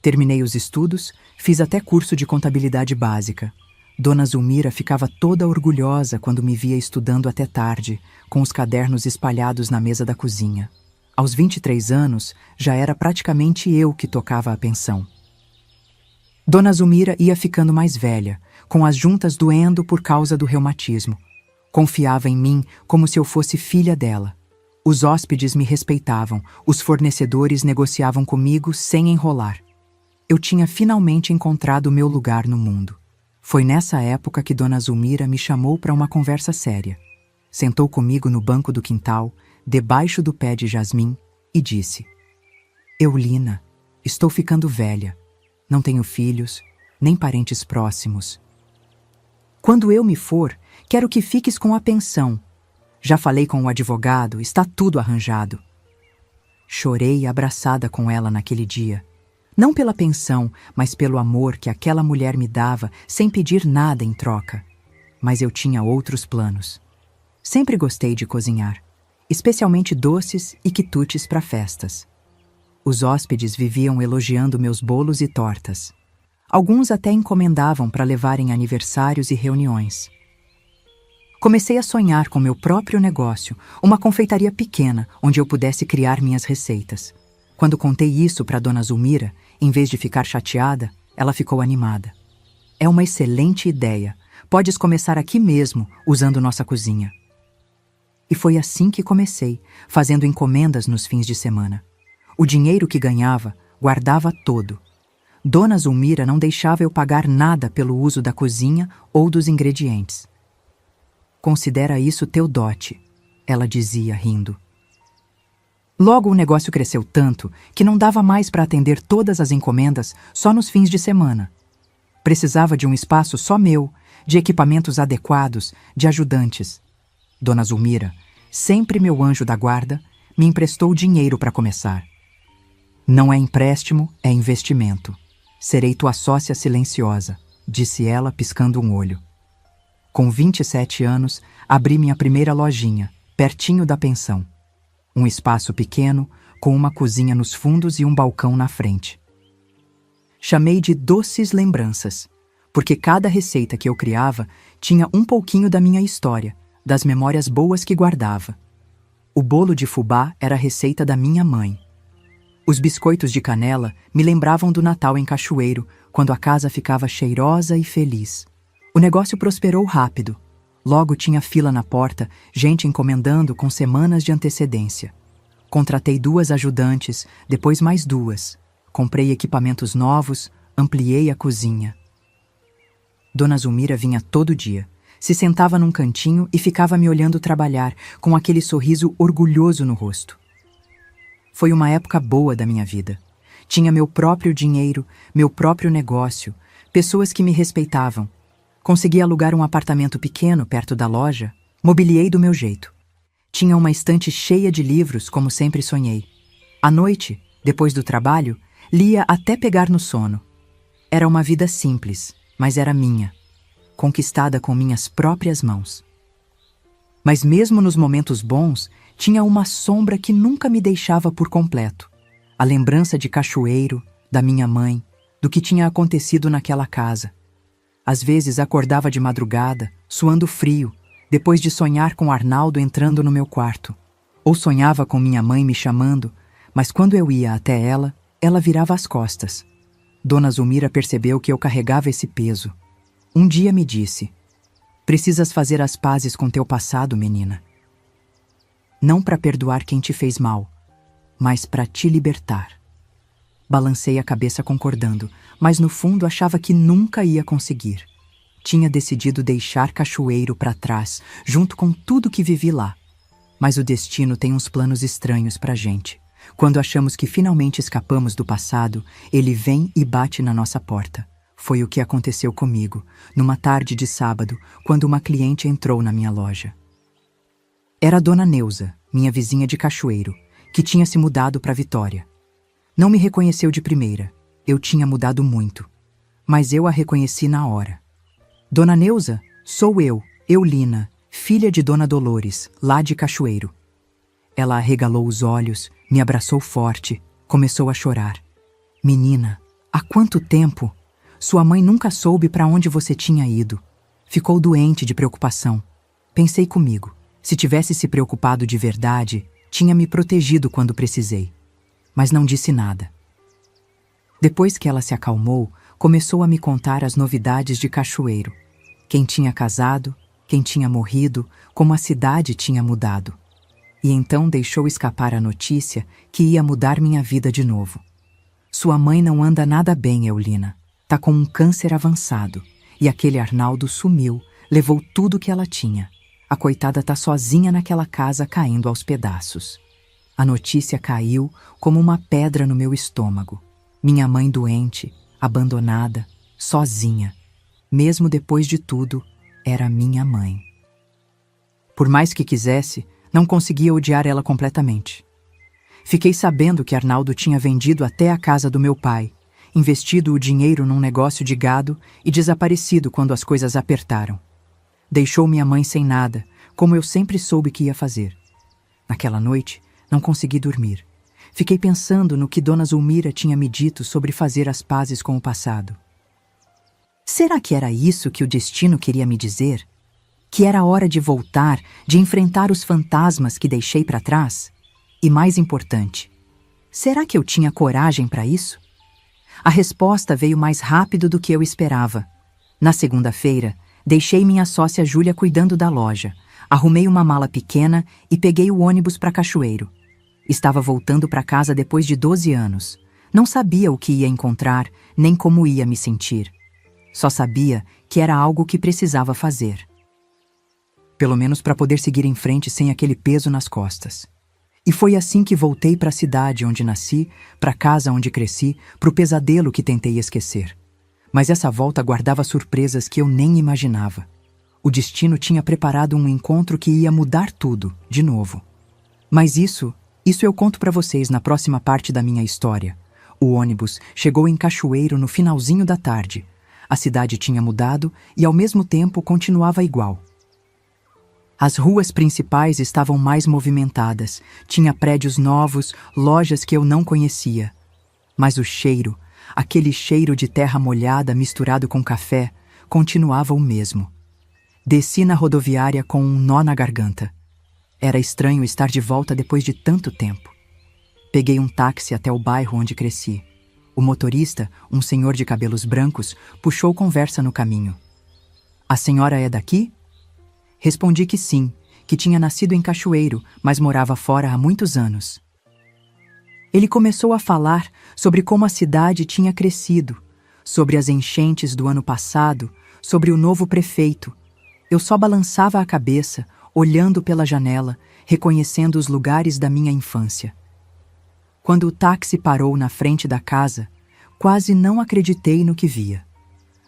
A: Terminei os estudos, fiz até curso de contabilidade básica. Dona Zulmira ficava toda orgulhosa quando me via estudando até tarde, com os cadernos espalhados na mesa da cozinha. Aos 23 anos, já era praticamente eu que tocava a pensão. Dona Zulmira ia ficando mais velha, com as juntas doendo por causa do reumatismo. Confiava em mim como se eu fosse filha dela. Os hóspedes me respeitavam, os fornecedores negociavam comigo sem enrolar. Eu tinha finalmente encontrado o meu lugar no mundo. Foi nessa época que Dona Zulmira me chamou para uma conversa séria. Sentou comigo no banco do quintal, debaixo do pé de jasmim, e disse: Eulina, estou ficando velha. Não tenho filhos, nem parentes próximos. Quando eu me for, quero que fiques com a pensão. Já falei com o advogado, está tudo arranjado. Chorei abraçada com ela naquele dia. Não pela pensão, mas pelo amor que aquela mulher me dava sem pedir nada em troca. Mas eu tinha outros planos. Sempre gostei de cozinhar, especialmente doces e quitutes para festas. Os hóspedes viviam elogiando meus bolos e tortas. Alguns até encomendavam para levar em aniversários e reuniões. Comecei a sonhar com meu próprio negócio, uma confeitaria pequena onde eu pudesse criar minhas receitas. Quando contei isso para Dona Zulmira, em vez de ficar chateada, ela ficou animada. É uma excelente ideia. Podes começar aqui mesmo, usando nossa cozinha. E foi assim que comecei, fazendo encomendas nos fins de semana. O dinheiro que ganhava, guardava todo. Dona Zulmira não deixava eu pagar nada pelo uso da cozinha ou dos ingredientes. Considera isso teu dote, ela dizia, rindo. Logo o negócio cresceu tanto que não dava mais para atender todas as encomendas só nos fins de semana. Precisava de um espaço só meu, de equipamentos adequados, de ajudantes. Dona Zulmira, sempre meu anjo da guarda, me emprestou dinheiro para começar. Não é empréstimo, é investimento. Serei tua sócia silenciosa, disse ela piscando um olho. Com 27 anos, abri minha primeira lojinha, pertinho da pensão. Um espaço pequeno, com uma cozinha nos fundos e um balcão na frente. Chamei de Doces Lembranças, porque cada receita que eu criava tinha um pouquinho da minha história, das memórias boas que guardava. O bolo de fubá era a receita da minha mãe. Os biscoitos de canela me lembravam do Natal em Cachoeiro, quando a casa ficava cheirosa e feliz. O negócio prosperou rápido. Logo tinha fila na porta, gente encomendando com semanas de antecedência. Contratei 2 ajudantes, depois mais 2. Comprei equipamentos novos, ampliei a cozinha. Dona Zulmira vinha todo dia. Se sentava num cantinho e ficava me olhando trabalhar, com aquele sorriso orgulhoso no rosto. Foi uma época boa da minha vida. Tinha meu próprio dinheiro, meu próprio negócio, pessoas que me respeitavam. Consegui alugar um apartamento pequeno perto da loja, mobiliei do meu jeito. Tinha uma estante cheia de livros, como sempre sonhei. À noite, depois do trabalho, lia até pegar no sono. Era uma vida simples, mas era minha, conquistada com minhas próprias mãos. Mas mesmo nos momentos bons, tinha uma sombra que nunca me deixava por completo. A lembrança de Cachoeiro, da minha mãe, do que tinha acontecido naquela casa. Às vezes acordava de madrugada, suando frio, depois de sonhar com Arnaldo entrando no meu quarto. Ou sonhava com minha mãe me chamando, mas quando eu ia até ela, ela virava as costas. Dona Zulmira percebeu que eu carregava esse peso. Um dia me disse: precisas fazer as pazes com teu passado, menina. Não para perdoar quem te fez mal, mas para te libertar. Balancei a cabeça concordando, mas no fundo achava que nunca ia conseguir. Tinha decidido deixar Cachoeiro para trás, junto com tudo que vivi lá. Mas o destino tem uns planos estranhos pra gente. Quando achamos que finalmente escapamos do passado, ele vem e bate na nossa porta. Foi o que aconteceu comigo, numa tarde de sábado, quando uma cliente entrou na minha loja. Era a Dona Neuza, minha vizinha de Cachoeiro, que tinha se mudado para Vitória. Não me reconheceu de primeira, eu tinha mudado muito, mas eu a reconheci na hora. Dona Neuza, sou eu, Eulina, filha de Dona Dolores, lá de Cachoeiro. Ela arregalou os olhos, me abraçou forte, começou a chorar. Menina, há quanto tempo? Sua mãe nunca soube para onde você tinha ido. Ficou doente de preocupação. Pensei comigo, se tivesse se preocupado de verdade, tinha me protegido quando precisei, mas não disse nada. Depois que ela se acalmou, começou a me contar as novidades de Cachoeiro. Quem tinha casado, quem tinha morrido, como a cidade tinha mudado. E então deixou escapar a notícia que ia mudar minha vida de novo. Sua mãe não anda nada bem, Eulina. Tá com um câncer avançado. E aquele Arnaldo sumiu, levou tudo que ela tinha. A coitada tá sozinha naquela casa caindo aos pedaços. A notícia caiu como uma pedra no meu estômago. Minha mãe doente, abandonada, sozinha. Mesmo depois de tudo, era minha mãe. Por mais que quisesse, não conseguia odiar ela completamente. Fiquei sabendo que Arnaldo tinha vendido até a casa do meu pai, investido o dinheiro num negócio de gado e desaparecido quando as coisas apertaram. Deixou minha mãe sem nada, como eu sempre soube que ia fazer. Naquela noite, não consegui dormir. Fiquei pensando no que Dona Zulmira tinha me dito sobre fazer as pazes com o passado. Será que era isso que o destino queria me dizer? Que era hora de voltar, de enfrentar os fantasmas que deixei para trás? E mais importante, será que eu tinha coragem para isso? A resposta veio mais rápido do que eu esperava. Na segunda-feira, deixei minha sócia Júlia cuidando da loja, arrumei uma mala pequena e peguei o ônibus para Cachoeiro. Estava voltando para casa depois de 12 anos. Não sabia o que ia encontrar, nem como ia me sentir. Só sabia que era algo que precisava fazer. Pelo menos para poder seguir em frente sem aquele peso nas costas. E foi assim que voltei para a cidade onde nasci, para a casa onde cresci, para o pesadelo que tentei esquecer. Mas essa volta guardava surpresas que eu nem imaginava. O destino tinha preparado um encontro que ia mudar tudo, de novo. Mas isso eu conto para vocês na próxima parte da minha história. O ônibus chegou em Cachoeiro no finalzinho da tarde. A cidade tinha mudado e ao mesmo tempo continuava igual. As ruas principais estavam mais movimentadas, tinha prédios novos, lojas que eu não conhecia. Mas o cheiro, aquele cheiro de terra molhada misturado com café, continuava o mesmo. Desci na rodoviária com um nó na garganta. Era estranho estar de volta depois de tanto tempo. Peguei um táxi até o bairro onde cresci. O motorista, um senhor de cabelos brancos, puxou conversa no caminho. "A senhora é daqui?" Respondi que sim, que tinha nascido em Cachoeiro, mas morava fora há muitos anos. Ele começou a falar sobre como a cidade tinha crescido, sobre as enchentes do ano passado, sobre o novo prefeito. Eu só balançava a cabeça, olhando pela janela, reconhecendo os lugares da minha infância. Quando o táxi parou na frente da casa, quase não acreditei no que via.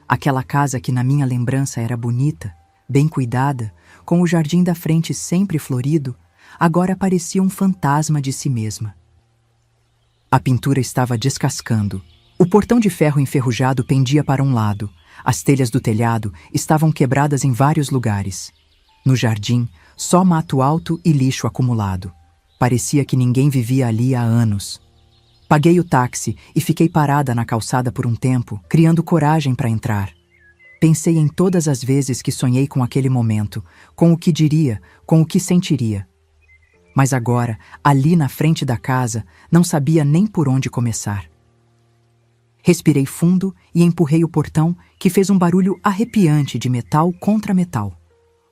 A: Aquela casa que na minha lembrança era bonita, bem cuidada, com o jardim da frente sempre florido, agora parecia um fantasma de si mesma. A pintura estava descascando. O portão de ferro enferrujado pendia para um lado. As telhas do telhado estavam quebradas em vários lugares. No jardim, só mato alto e lixo acumulado. Parecia que ninguém vivia ali há anos. Paguei o táxi e fiquei parada na calçada por um tempo, criando coragem para entrar. Pensei em todas as vezes que sonhei com aquele momento, com o que diria, com o que sentiria. Mas agora, ali na frente da casa, não sabia nem por onde começar. Respirei fundo e empurrei o portão, que fez um barulho arrepiante de metal contra metal.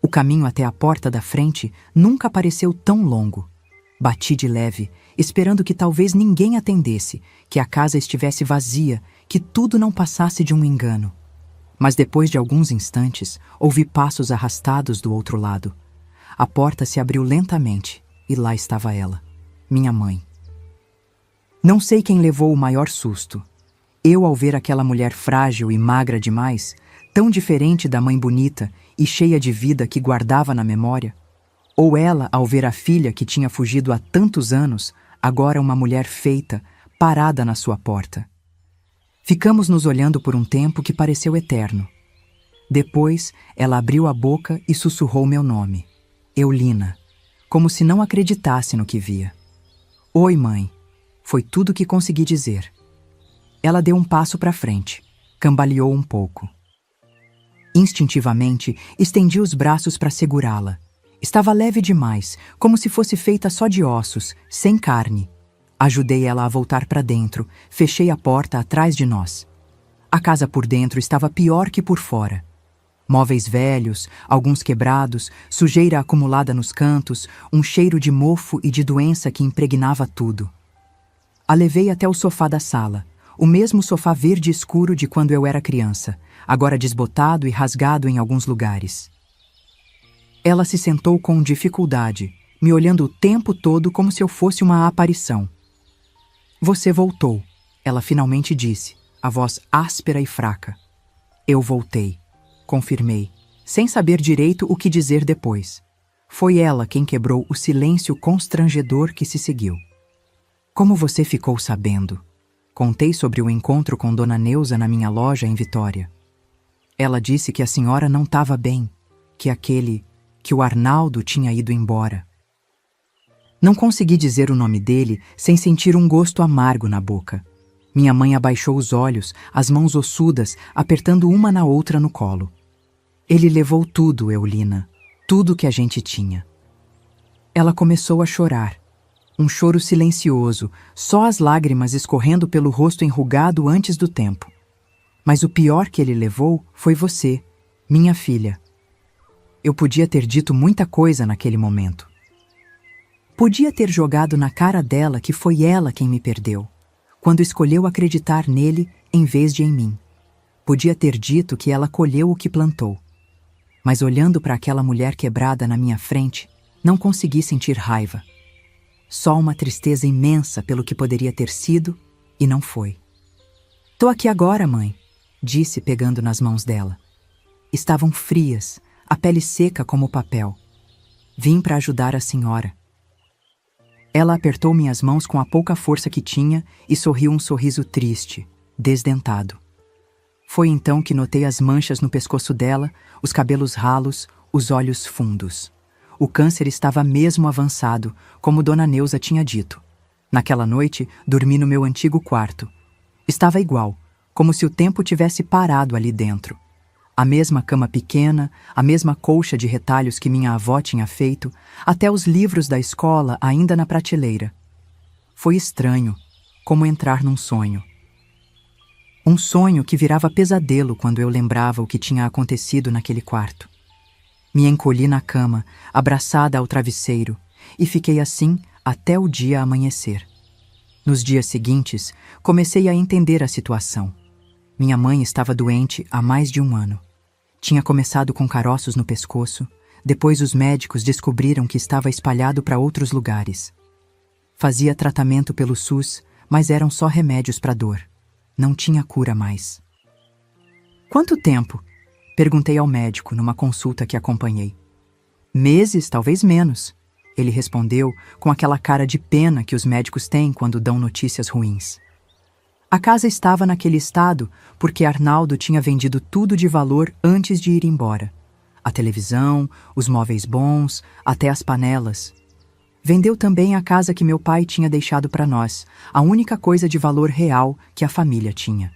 A: O caminho até a porta da frente nunca pareceu tão longo. Bati de leve, esperando que talvez ninguém atendesse, que a casa estivesse vazia, que tudo não passasse de um engano. Mas depois de alguns instantes, ouvi passos arrastados do outro lado. A porta se abriu lentamente e lá estava ela, minha mãe. Não sei quem levou o maior susto. Eu ao ver aquela mulher frágil e magra demais, tão diferente da mãe bonita e cheia de vida que guardava na memória, ou ela ao ver a filha que tinha fugido há tantos anos, agora uma mulher feita, parada na sua porta. Ficamos nos olhando por um tempo que pareceu eterno. Depois, ela abriu a boca e sussurrou meu nome, Eulina, como se não acreditasse no que via. "Oi, mãe", foi tudo que consegui dizer. Ela deu um passo para frente, cambaleou um pouco. Instintivamente, estendi os braços para segurá-la. Estava leve demais, como se fosse feita só de ossos, sem carne. Ajudei ela a voltar para dentro, fechei a porta atrás de nós. A casa por dentro estava pior que por fora. Móveis velhos, alguns quebrados, sujeira acumulada nos cantos, um cheiro de mofo e de doença que impregnava tudo. A levei até o sofá da sala, o mesmo sofá verde escuro de quando eu era criança, agora desbotado e rasgado em alguns lugares. Ela se sentou com dificuldade, me olhando o tempo todo como se eu fosse uma aparição. Você voltou, ela finalmente disse, a voz áspera e fraca. Eu voltei, confirmei, sem saber direito o que dizer depois. Foi ela quem quebrou o silêncio constrangedor que se seguiu. Como você ficou sabendo? Contei sobre o encontro com Dona Neuza na minha loja em Vitória. Ela disse que a senhora não estava bem, que o Arnaldo tinha ido embora. Não consegui dizer o nome dele sem sentir um gosto amargo na boca. Minha mãe abaixou os olhos, as mãos ossudas, apertando uma na outra no colo. Ele levou tudo, Eulina, tudo que a gente tinha. Ela começou a chorar. Um choro silencioso, só as lágrimas escorrendo pelo rosto enrugado antes do tempo. Mas o pior que ele levou foi você, minha filha. Eu podia ter dito muita coisa naquele momento. Podia ter jogado na cara dela que foi ela quem me perdeu, quando escolheu acreditar nele em vez de em mim. Podia ter dito que ela colheu o que plantou. Mas olhando para aquela mulher quebrada na minha frente, não consegui sentir raiva. Só uma tristeza imensa pelo que poderia ter sido e não foi. Tô aqui agora, mãe, disse pegando nas mãos dela. Estavam frias, a pele seca como papel. Vim para ajudar a senhora. Ela apertou minhas mãos com a pouca força que tinha e sorriu um sorriso triste, desdentado. Foi então que notei as manchas no pescoço dela, os cabelos ralos, os olhos fundos. O câncer estava mesmo avançado, como Dona Neuza tinha dito. Naquela noite, dormi no meu antigo quarto. Estava igual, como se o tempo tivesse parado ali dentro. A mesma cama pequena, a mesma colcha de retalhos que minha avó tinha feito, até os livros da escola ainda na prateleira. Foi estranho, como entrar num sonho. Um sonho que virava pesadelo quando eu lembrava o que tinha acontecido naquele quarto. Me encolhi na cama, abraçada ao travesseiro, e fiquei assim até o dia amanhecer. Nos dias seguintes, comecei a entender a situação. Minha mãe estava doente há mais de um ano. Tinha começado com caroços no pescoço, depois os médicos descobriram que estava espalhado para outros lugares. Fazia tratamento pelo SUS, mas eram só remédios para dor. Não tinha cura mais. Quanto tempo? Perguntei ao médico numa consulta que acompanhei. Meses, talvez menos. Ele respondeu com aquela cara de pena que os médicos têm quando dão notícias ruins. A casa estava naquele estado porque Arnaldo tinha vendido tudo de valor antes de ir embora. A televisão, os móveis bons, até as panelas. Vendeu também a casa que meu pai tinha deixado para nós, a única coisa de valor real que a família tinha.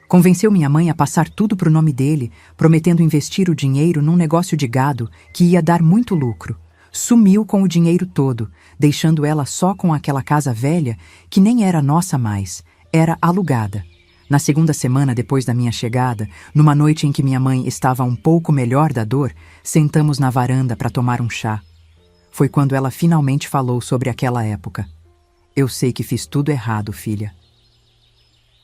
A: Convenceu minha mãe a passar tudo para o nome dele, prometendo investir o dinheiro num negócio de gado que ia dar muito lucro. Sumiu com o dinheiro todo, deixando ela só com aquela casa velha que nem era nossa mais, era alugada. Na segunda semana depois da minha chegada, numa noite em que minha mãe estava um pouco melhor da dor, sentamos na varanda para tomar um chá. Foi quando ela finalmente falou sobre aquela época. Eu sei que fiz tudo errado, filha.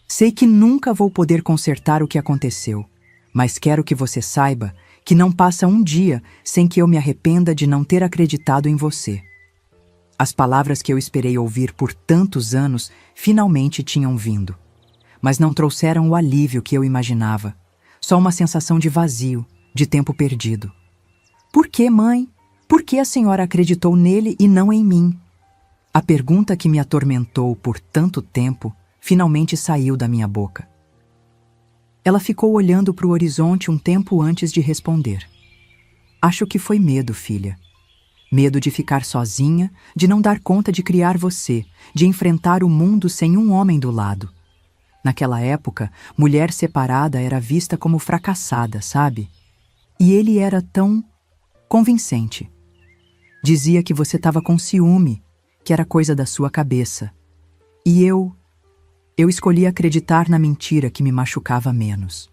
A: Sei que nunca vou poder consertar o que aconteceu, mas quero que você saiba que não passa um dia sem que eu me arrependa de não ter acreditado em você. As palavras que eu esperei ouvir por tantos anos finalmente tinham vindo, mas não trouxeram o alívio que eu imaginava, só uma sensação de vazio, de tempo perdido. Por que, mãe? Por que a senhora acreditou nele e não em mim? A pergunta que me atormentou por tanto tempo finalmente saiu da minha boca. Ela ficou olhando para o horizonte um tempo antes de responder. Acho que foi medo, filha. Medo de ficar sozinha, de não dar conta de criar você, de enfrentar o mundo sem um homem do lado. Naquela época, mulher separada era vista como fracassada, sabe? E ele era tão convincente. Dizia que você estava com ciúme, que era coisa da sua cabeça. E eu escolhi acreditar na mentira que me machucava menos.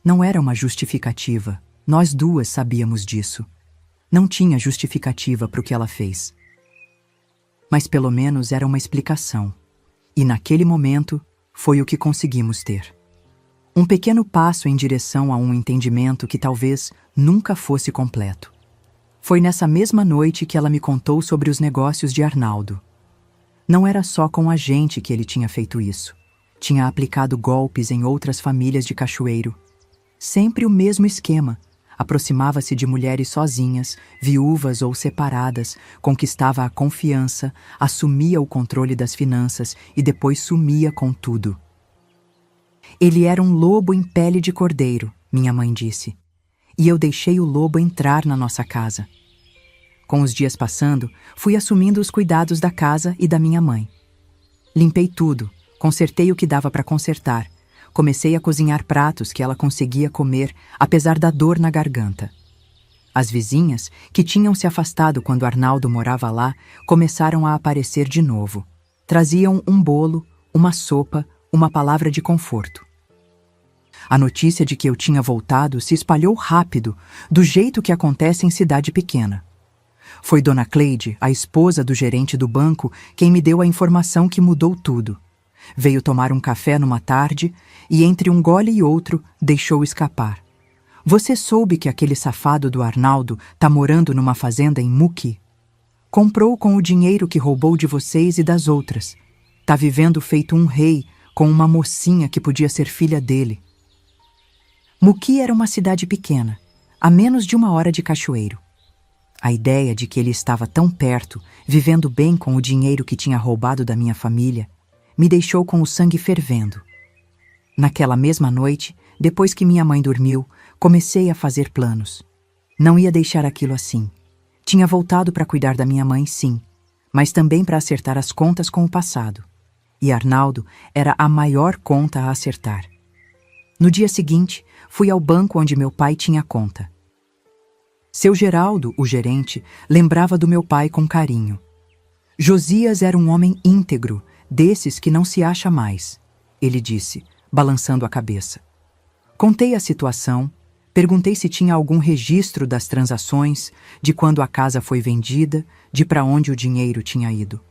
A: Não era uma justificativa, nós duas sabíamos disso. Não tinha justificativa para o que ela fez. Mas pelo menos era uma explicação. E naquele momento foi o que conseguimos ter. Um pequeno passo em direção a um entendimento que talvez nunca fosse completo. Foi nessa mesma noite que ela me contou sobre os negócios de Arnaldo. Não era só com a gente que ele tinha feito isso. Tinha aplicado golpes em outras famílias de Cachoeiro. Sempre o mesmo esquema. Aproximava-se de mulheres sozinhas, viúvas ou separadas, conquistava a confiança, assumia o controle das finanças e depois sumia com tudo. Ele era um lobo em pele de cordeiro, minha mãe disse. E eu deixei o lobo entrar na nossa casa. Com os dias passando, fui assumindo os cuidados da casa e da minha mãe. Limpei tudo, consertei o que dava para consertar. Comecei a cozinhar pratos que ela conseguia comer, apesar da dor na garganta. As vizinhas, que tinham se afastado quando Arnaldo morava lá, começaram a aparecer de novo. Traziam um bolo, uma sopa, uma palavra de conforto. A notícia de que eu tinha voltado se espalhou rápido, do jeito que acontece em cidade pequena. Foi Dona Cleide, a esposa do gerente do banco, quem me deu a informação que mudou tudo. Veio tomar um café numa tarde e, entre um gole e outro, deixou escapar. Você soube que aquele safado do Arnaldo tá morando numa fazenda em Muki? Comprou com o dinheiro que roubou de vocês e das outras. Tá vivendo feito um rei com uma mocinha que podia ser filha dele. Muki era uma cidade pequena, a menos de 1 hora de Cachoeiro. A ideia de que ele estava tão perto, vivendo bem com o dinheiro que tinha roubado da minha família, me deixou com o sangue fervendo. Naquela mesma noite, depois que minha mãe dormiu, comecei a fazer planos. Não ia deixar aquilo assim. Tinha voltado para cuidar da minha mãe, sim, mas também para acertar as contas com o passado. E Arnaldo era a maior conta a acertar. No dia seguinte, fui ao banco onde meu pai tinha conta. Seu Geraldo, o gerente, lembrava do meu pai com carinho. Josias era um homem íntegro, desses que não se acha mais, ele disse, balançando a cabeça. Contei a situação, perguntei se tinha algum registro das transações, de quando a casa foi vendida, de para onde o dinheiro tinha ido.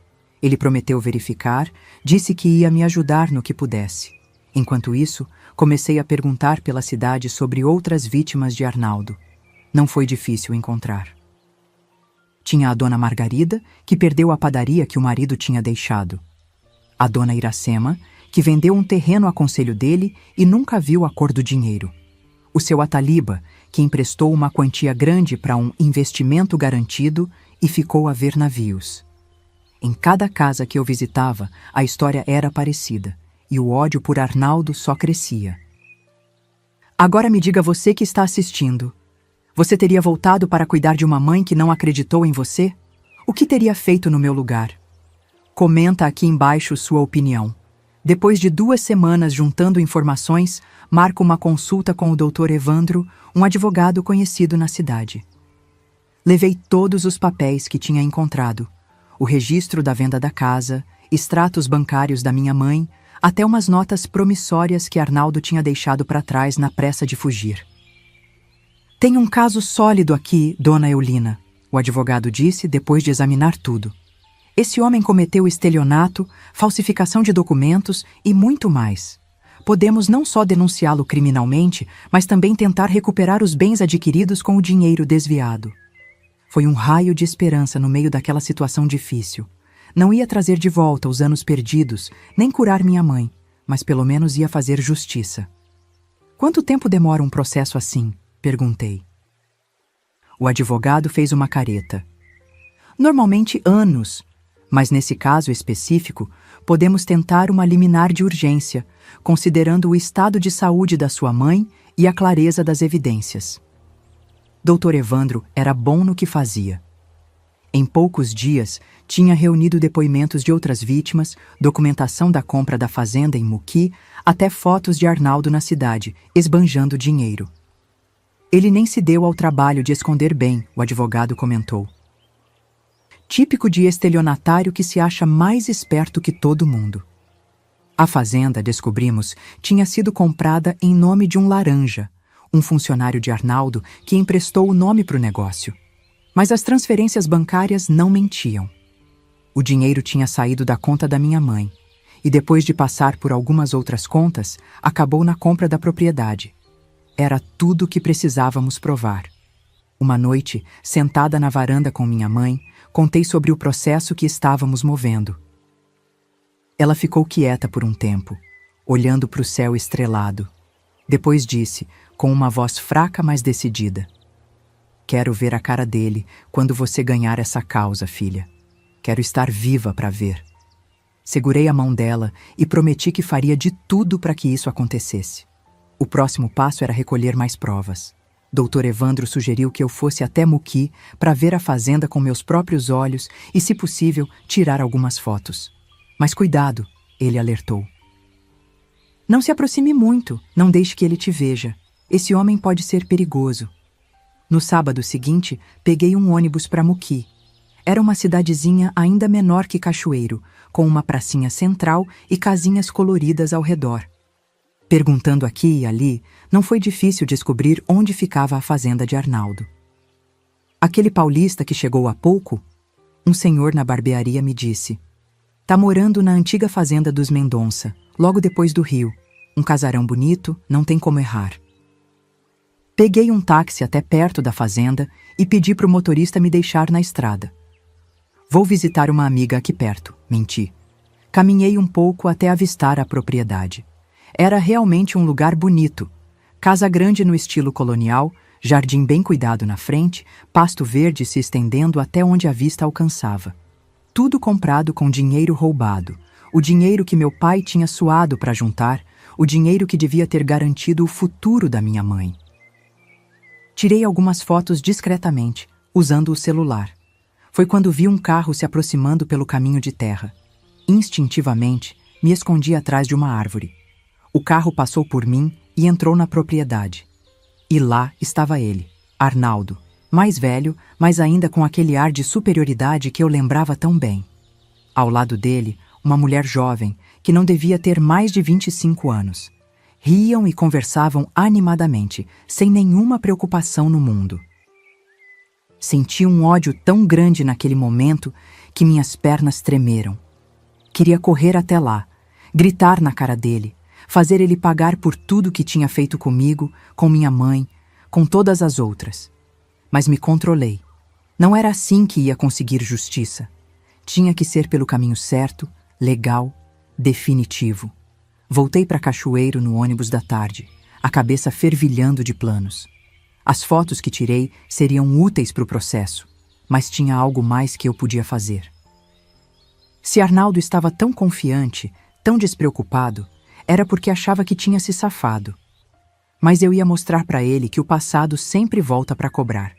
A: Ele prometeu verificar, disse que ia me ajudar no que pudesse. Enquanto isso, comecei a perguntar pela cidade sobre outras vítimas de Arnaldo. Não foi difícil encontrar. Tinha a dona Margarida, que perdeu a padaria que o marido tinha deixado. A dona Iracema, que vendeu um terreno a conselho dele e nunca viu a cor do dinheiro. O seu Ataliba, que emprestou uma quantia grande para um investimento garantido e ficou a ver navios. Em cada casa que eu visitava, a história era parecida, e o ódio por Arnaldo só crescia. Agora me diga você que está assistindo. Você teria voltado para cuidar de uma mãe que não acreditou em você? O que teria feito no meu lugar? Comenta aqui embaixo sua opinião. Depois de 2 semanas juntando informações, marco uma consulta com o Dr. Evandro, um advogado conhecido na cidade. Levei todos os papéis que tinha encontrado, o registro da venda da casa, extratos bancários da minha mãe, até umas notas promissórias que Arnaldo tinha deixado para trás na pressa de fugir. Tem um caso sólido aqui, dona Eulina, o advogado disse depois de examinar tudo. Esse homem cometeu estelionato, falsificação de documentos e muito mais. Podemos não só denunciá-lo criminalmente, mas também tentar recuperar os bens adquiridos com o dinheiro desviado. Foi um raio de esperança no meio daquela situação difícil. Não ia trazer de volta os anos perdidos, nem curar minha mãe, mas pelo menos ia fazer justiça. Quanto tempo demora um processo assim? Perguntei. O advogado fez uma careta. Normalmente anos, mas nesse caso específico, podemos tentar uma liminar de urgência, considerando o estado de saúde da sua mãe e a clareza das evidências. Dr. Evandro era bom no que fazia. Em poucos dias, tinha reunido depoimentos de outras vítimas, documentação da compra da fazenda em Muki, até fotos de Arnaldo na cidade, esbanjando dinheiro. Ele nem se deu ao trabalho de esconder bem, o advogado comentou. Típico de estelionatário que se acha mais esperto que todo mundo. A fazenda, descobrimos, tinha sido comprada em nome de um laranja, um funcionário de Arnaldo que emprestou o nome para o negócio. Mas as transferências bancárias não mentiam. O dinheiro tinha saído da conta da minha mãe, e depois de passar por algumas outras contas, acabou na compra da propriedade. Era tudo o que precisávamos provar. Uma noite, sentada na varanda com minha mãe, contei sobre o processo que estávamos movendo. Ela ficou quieta por um tempo, olhando para o céu estrelado. Depois disse, com uma voz fraca mas decidida: "Quero ver a cara dele quando você ganhar essa causa, filha. Quero estar viva para ver." Segurei a mão dela e prometi que faria de tudo para que isso acontecesse. O próximo passo era recolher mais provas. Dr. Evandro sugeriu que eu fosse até Muqui para ver a fazenda com meus próprios olhos e, se possível, tirar algumas fotos. Mas cuidado, ele alertou. Não se aproxime muito, não deixe que ele te veja. Esse homem pode ser perigoso. No sábado seguinte, peguei um ônibus para Muqui. Era uma cidadezinha ainda menor que Cachoeiro, com uma pracinha central e casinhas coloridas ao redor. Perguntando aqui e ali, não foi difícil descobrir onde ficava a fazenda de Arnaldo. Aquele paulista que chegou há pouco, um senhor na barbearia me disse: "Tá morando na antiga fazenda dos Mendonça, logo depois do rio. Um casarão bonito, não tem como errar." Peguei um táxi até perto da fazenda e pedi para o motorista me deixar na estrada. "Vou visitar uma amiga aqui perto", menti. Caminhei um pouco até avistar a propriedade. Era realmente um lugar bonito. Casa grande no estilo colonial, jardim bem cuidado na frente, pasto verde se estendendo até onde a vista alcançava. Tudo comprado com dinheiro roubado, o dinheiro que meu pai tinha suado para juntar, o dinheiro que devia ter garantido o futuro da minha mãe. Tirei algumas fotos discretamente, usando o celular. Foi quando vi um carro se aproximando pelo caminho de terra. Instintivamente, me escondi atrás de uma árvore. O carro passou por mim e entrou na propriedade. E lá estava ele, Arnaldo, mais velho, mas ainda com aquele ar de superioridade que eu lembrava tão bem. Ao lado dele, uma mulher jovem, que não devia ter mais de 25 anos. Riam e conversavam animadamente, sem nenhuma preocupação no mundo. Senti um ódio tão grande naquele momento que minhas pernas tremeram. Queria correr até lá, gritar na cara dele, fazer ele pagar por tudo que tinha feito comigo, com minha mãe, com todas as outras. Mas me controlei. Não era assim que ia conseguir justiça. Tinha que ser pelo caminho certo, legal, definitivo. Voltei para Cachoeiro no ônibus da tarde, a cabeça fervilhando de planos. As fotos que tirei seriam úteis para o processo, mas tinha algo mais que eu podia fazer. Se Arnaldo estava tão confiante, tão despreocupado, era porque achava que tinha se safado. Mas eu ia mostrar para ele que o passado sempre volta para cobrar.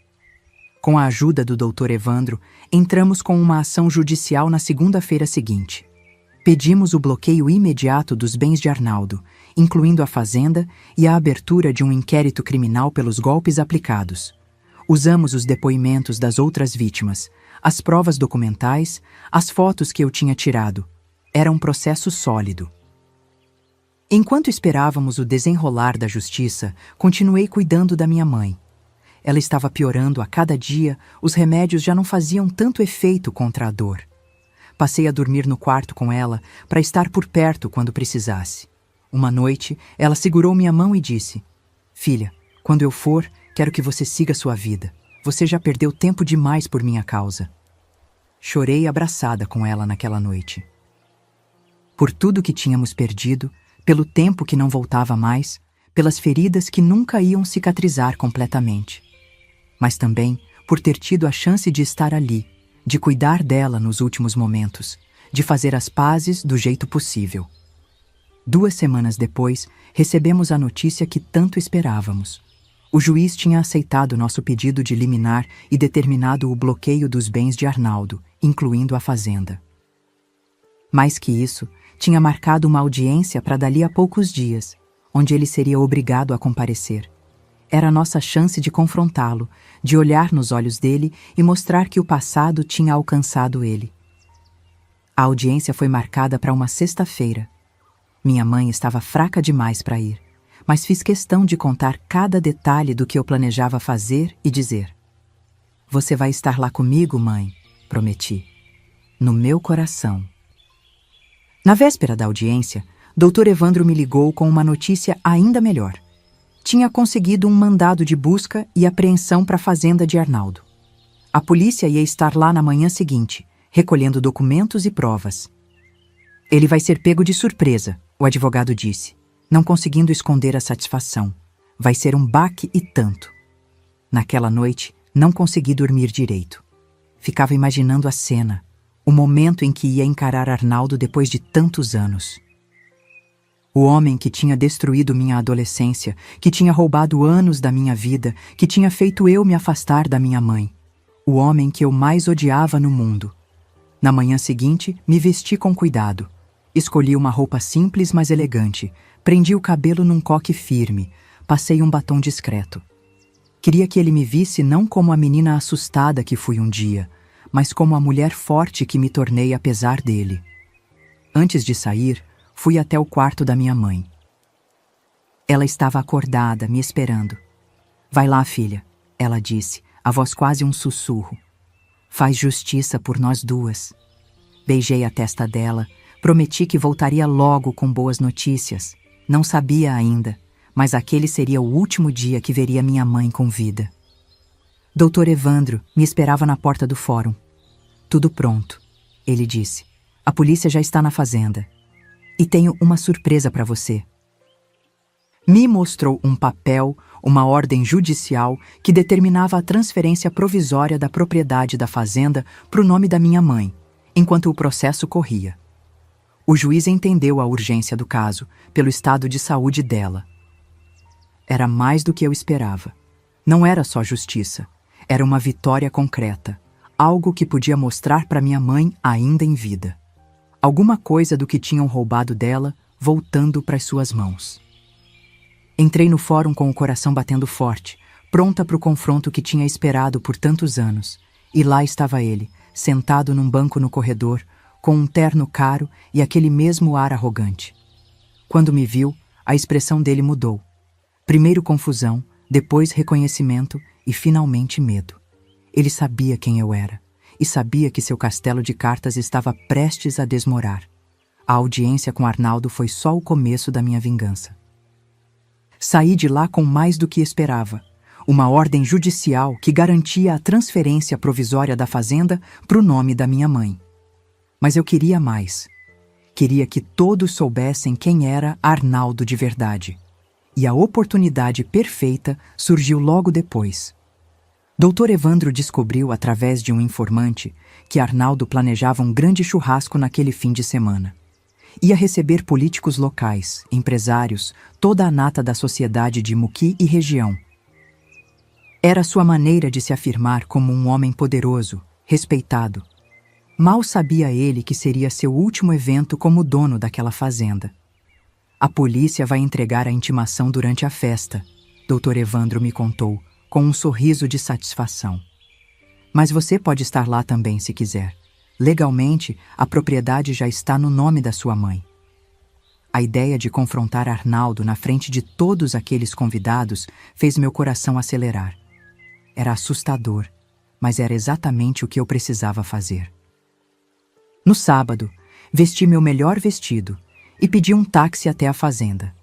A: Com a ajuda do Dr. Evandro, entramos com uma ação judicial na segunda-feira seguinte. Pedimos o bloqueio imediato dos bens de Arnaldo, incluindo a fazenda e a abertura de um inquérito criminal pelos golpes aplicados. Usamos os depoimentos das outras vítimas, as provas documentais, as fotos que eu tinha tirado. Era um processo sólido. Enquanto esperávamos o desenrolar da justiça, continuei cuidando da minha mãe. Ela estava piorando a cada dia, os remédios já não faziam tanto efeito contra a dor. Passei a dormir no quarto com ela para estar por perto quando precisasse. Uma noite, ela segurou minha mão e disse: "Filha, quando eu for, quero que você siga sua vida. Você já perdeu tempo demais por minha causa." Chorei abraçada com ela naquela noite. Por tudo que tínhamos perdido, pelo tempo que não voltava mais, pelas feridas que nunca iam cicatrizar completamente. Mas também por ter tido a chance de estar ali, de cuidar dela nos últimos momentos, de fazer as pazes do jeito possível. 2 semanas depois, recebemos a notícia que tanto esperávamos. O juiz tinha aceitado nosso pedido de liminar e determinado o bloqueio dos bens de Arnaldo, incluindo a fazenda. Mais que isso, tinha marcado uma audiência para dali a poucos dias, onde ele seria obrigado a comparecer. Era a nossa chance de confrontá-lo, de olhar nos olhos dele e mostrar que o passado tinha alcançado ele. A audiência foi marcada para uma sexta-feira. Minha mãe estava fraca demais para ir, mas fiz questão de contar cada detalhe do que eu planejava fazer e dizer. Você vai estar lá comigo, mãe, prometi. No meu coração. Na véspera da audiência, Dr. Evandro me ligou com uma notícia ainda melhor. Tinha conseguido um mandado de busca e apreensão para a fazenda de Arnaldo. A polícia ia estar lá na manhã seguinte, recolhendo documentos e provas. Ele vai ser pego de surpresa, o advogado disse, não conseguindo esconder a satisfação. Vai ser um baque e tanto. Naquela noite, não consegui dormir direito. Ficava imaginando a cena, o momento em que ia encarar Arnaldo depois de tantos anos. O homem que tinha destruído minha adolescência, que tinha roubado anos da minha vida, que tinha feito eu me afastar da minha mãe. O homem que eu mais odiava no mundo. Na manhã seguinte, me vesti com cuidado. Escolhi uma roupa simples, mas elegante. Prendi o cabelo num coque firme. Passei um batom discreto. Queria que ele me visse não como a menina assustada que fui um dia, mas como a mulher forte que me tornei apesar dele. Antes de sair, fui até o quarto da minha mãe. Ela estava acordada, me esperando. Vai lá, filha, ela disse, a voz quase um sussurro. Faz justiça por nós duas. Beijei a testa dela, prometi que voltaria logo com boas notícias. Não sabia ainda, mas aquele seria o último dia que veria minha mãe com vida. Dr. Evandro me esperava na porta do fórum. Tudo pronto, ele disse. A polícia já está na fazenda. E tenho uma surpresa para você. Me mostrou um papel, uma ordem judicial que determinava a transferência provisória da propriedade da fazenda para o nome da minha mãe, enquanto o processo corria. O juiz entendeu a urgência do caso, pelo estado de saúde dela. Era mais do que eu esperava. Não era só justiça, era uma vitória concreta, algo que podia mostrar para minha mãe ainda em vida. Alguma coisa do que tinham roubado dela voltando para as suas mãos. Entrei no fórum com o coração batendo forte, pronta para o confronto que tinha esperado por tantos anos. E lá estava ele, sentado num banco no corredor, com um terno caro e aquele mesmo ar arrogante. Quando me viu, a expressão dele mudou. Primeiro confusão, depois reconhecimento e finalmente medo. Ele sabia quem eu era. E sabia que seu castelo de cartas estava prestes a desmorar. A audiência com Arnaldo foi só o começo da minha vingança. Saí de lá com mais do que esperava. Uma ordem judicial que garantia a transferência provisória da fazenda para o nome da minha mãe. Mas eu queria mais. Queria que todos soubessem quem era Arnaldo de verdade. E a oportunidade perfeita surgiu logo depois. Dr. Evandro descobriu, através de um informante, que Arnaldo planejava um grande churrasco naquele fim de semana. Ia receber políticos locais, empresários, toda a nata da sociedade de Muqui e região. Era sua maneira de se afirmar como um homem poderoso, respeitado. Mal sabia ele que seria seu último evento como dono daquela fazenda. A polícia vai entregar a intimação durante a festa, Dr. Evandro me contou, com um sorriso de satisfação. Mas você pode estar lá também se quiser. Legalmente, a propriedade já está no nome da sua mãe. A ideia de confrontar Arnaldo na frente de todos aqueles convidados fez meu coração acelerar. Era assustador, mas era exatamente o que eu precisava fazer. No sábado, vesti meu melhor vestido e pedi um táxi até a fazenda.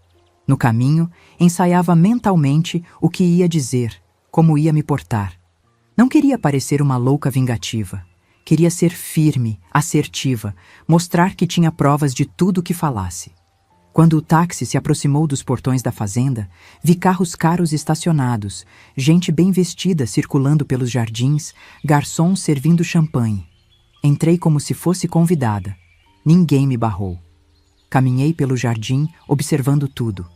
A: No caminho, ensaiava mentalmente o que ia dizer, como ia me portar. Não queria parecer uma louca vingativa. Queria ser firme, assertiva, mostrar que tinha provas de tudo que falasse. Quando o táxi se aproximou dos portões da fazenda, vi carros caros estacionados, gente bem vestida circulando pelos jardins, garçons servindo champanhe. Entrei como se fosse convidada. Ninguém me barrou. Caminhei pelo jardim, observando tudo.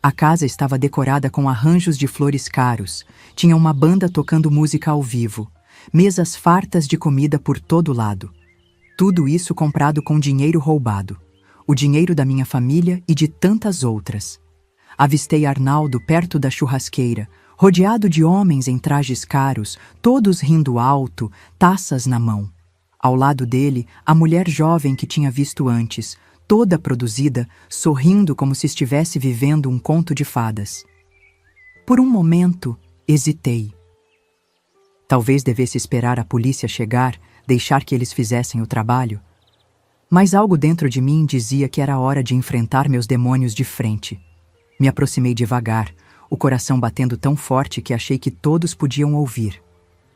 A: A casa estava decorada com arranjos de flores caros, tinha uma banda tocando música ao vivo, mesas fartas de comida por todo lado. Tudo isso comprado com dinheiro roubado, o dinheiro da minha família e de tantas outras. avistei Arnaldo perto da churrasqueira, rodeado de homens em trajes caros, todos rindo alto, taças na mão. Ao lado dele, a mulher jovem que tinha visto antes, toda produzida, sorrindo como se estivesse vivendo um conto de fadas. Por um momento, hesitei. Talvez devesse esperar a polícia chegar, deixar que eles fizessem o trabalho. Mas algo dentro de mim dizia que era hora de enfrentar meus demônios de frente. Me aproximei devagar, o coração batendo tão forte que achei que todos podiam ouvir.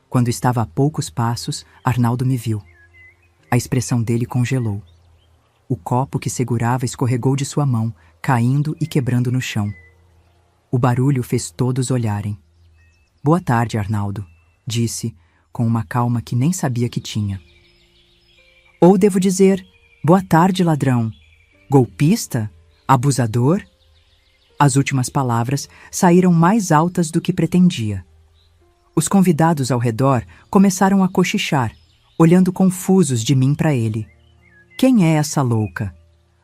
A: Quando estava a poucos passos, Arnaldo me viu. A expressão dele congelou. O copo que segurava escorregou de sua mão, caindo e quebrando no chão. O barulho fez todos olharem. "Boa tarde, Arnaldo", disse, com uma calma que nem sabia que tinha. Ou devo dizer, "Boa tarde, ladrão. Golpista? Abusador?" As últimas palavras saíram mais altas do que pretendia. Os convidados ao redor começaram a cochichar, olhando confusos de mim para ele. "Quem é essa louca?"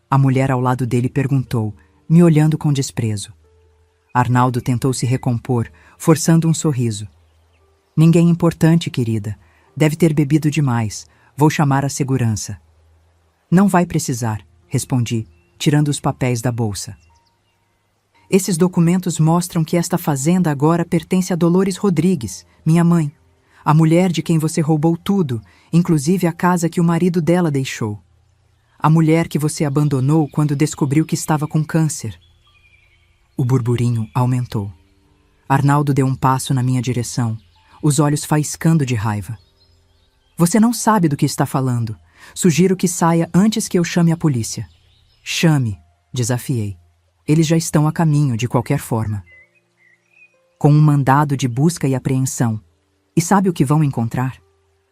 A: A mulher ao lado dele perguntou, me olhando com desprezo. Arnaldo tentou se recompor, forçando um sorriso. "Ninguém importante, querida. Deve ter bebido demais. Vou chamar a segurança." "Não vai precisar", respondi, tirando os papéis da bolsa. "Esses documentos mostram que esta fazenda agora pertence a Dolores Rodrigues, minha mãe, a mulher de quem você roubou tudo, inclusive a casa que o marido dela deixou. A mulher que você abandonou quando descobriu que estava com câncer." O burburinho aumentou. Arnaldo deu um passo na minha direção, os olhos faiscando de raiva. "Você não sabe do que está falando. Sugiro que saia antes que eu chame a polícia." "Chame", desafiei. "Eles já estão a caminho, de qualquer forma." "Com um mandado de busca e apreensão. E sabe o que vão encontrar?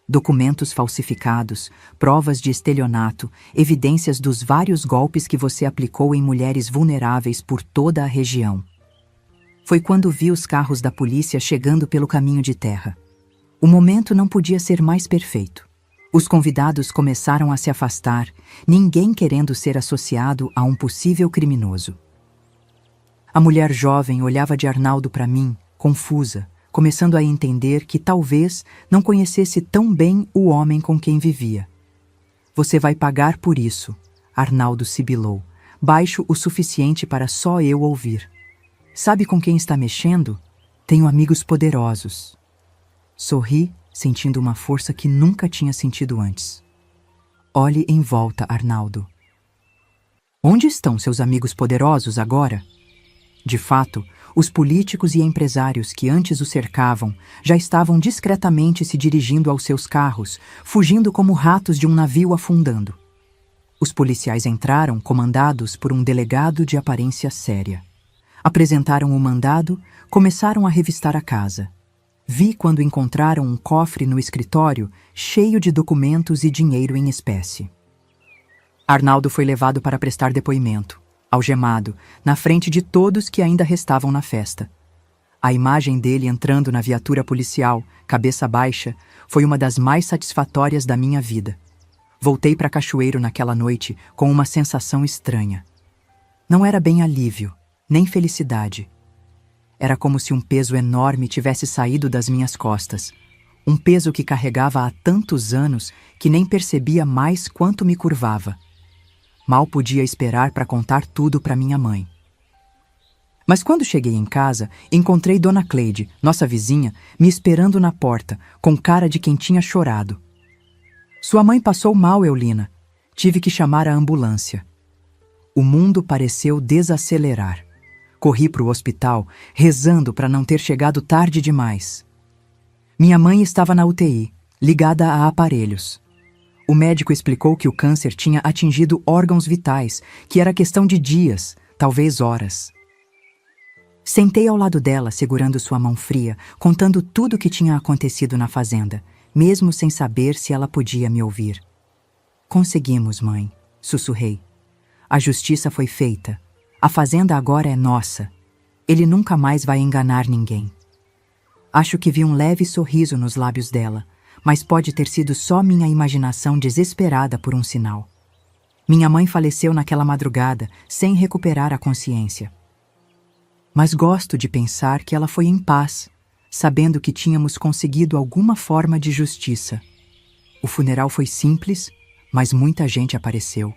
A: Documentos falsificados, provas de estelionato, evidências dos vários golpes que você aplicou em mulheres vulneráveis por toda a região." Foi quando vi os carros da polícia chegando pelo caminho de terra. O momento não podia ser mais perfeito. Os convidados começaram a se afastar, ninguém querendo ser associado a um possível criminoso. A mulher jovem olhava de Arnaldo para mim, confusa, começando a entender que talvez não conhecesse tão bem o homem com quem vivia. "Você vai pagar por isso", Arnaldo sibilou, baixo o suficiente para só eu ouvir. "Sabe com quem está mexendo? Tenho amigos poderosos." Sorri, sentindo uma força que nunca tinha sentido antes. "Olhe em volta, Arnaldo." "Onde estão seus amigos poderosos agora?" De fato, os políticos e empresários que antes o cercavam já estavam discretamente se dirigindo aos seus carros, fugindo como ratos de um navio afundando. Os policiais entraram, comandados por um delegado de aparência séria. Apresentaram o mandado, começaram a revistar a casa. Vi quando encontraram um cofre no escritório cheio de documentos e dinheiro em espécie. Arnaldo foi levado para prestar depoimento, algemado, na frente de todos que ainda restavam na festa. A imagem dele entrando na viatura policial, cabeça baixa, foi uma das mais satisfatórias da minha vida. Voltei para Cachoeiro naquela noite com uma sensação estranha. Não era bem alívio, nem felicidade. Era como se um peso enorme tivesse saído das minhas costas, um peso que carregava há tantos anos que nem percebia mais quanto me curvava. Mal podia esperar para contar tudo para minha mãe. Mas quando cheguei em casa, encontrei Dona Cleide, nossa vizinha, me esperando na porta, com cara de quem tinha chorado. "Sua mãe passou mal, Eulina. Tive que chamar a ambulância." O mundo pareceu desacelerar. Corri para o hospital, rezando para não ter chegado tarde demais. Minha mãe estava na UTI, ligada a aparelhos. O médico explicou que o câncer tinha atingido órgãos vitais, que era questão de dias, talvez horas. Sentei ao lado dela, segurando sua mão fria, contando tudo o que tinha acontecido na fazenda, mesmo sem saber se ela podia me ouvir. "Conseguimos, mãe", sussurrei. "A justiça foi feita. A fazenda agora é nossa. Ele nunca mais vai enganar ninguém." Acho que vi um leve sorriso nos lábios dela, mas pode ter sido só minha imaginação desesperada por um sinal. Minha mãe faleceu naquela madrugada, sem recuperar a consciência. mas gosto de pensar que ela foi em paz, sabendo que tínhamos conseguido alguma forma de justiça. O funeral foi simples, mas muita gente apareceu.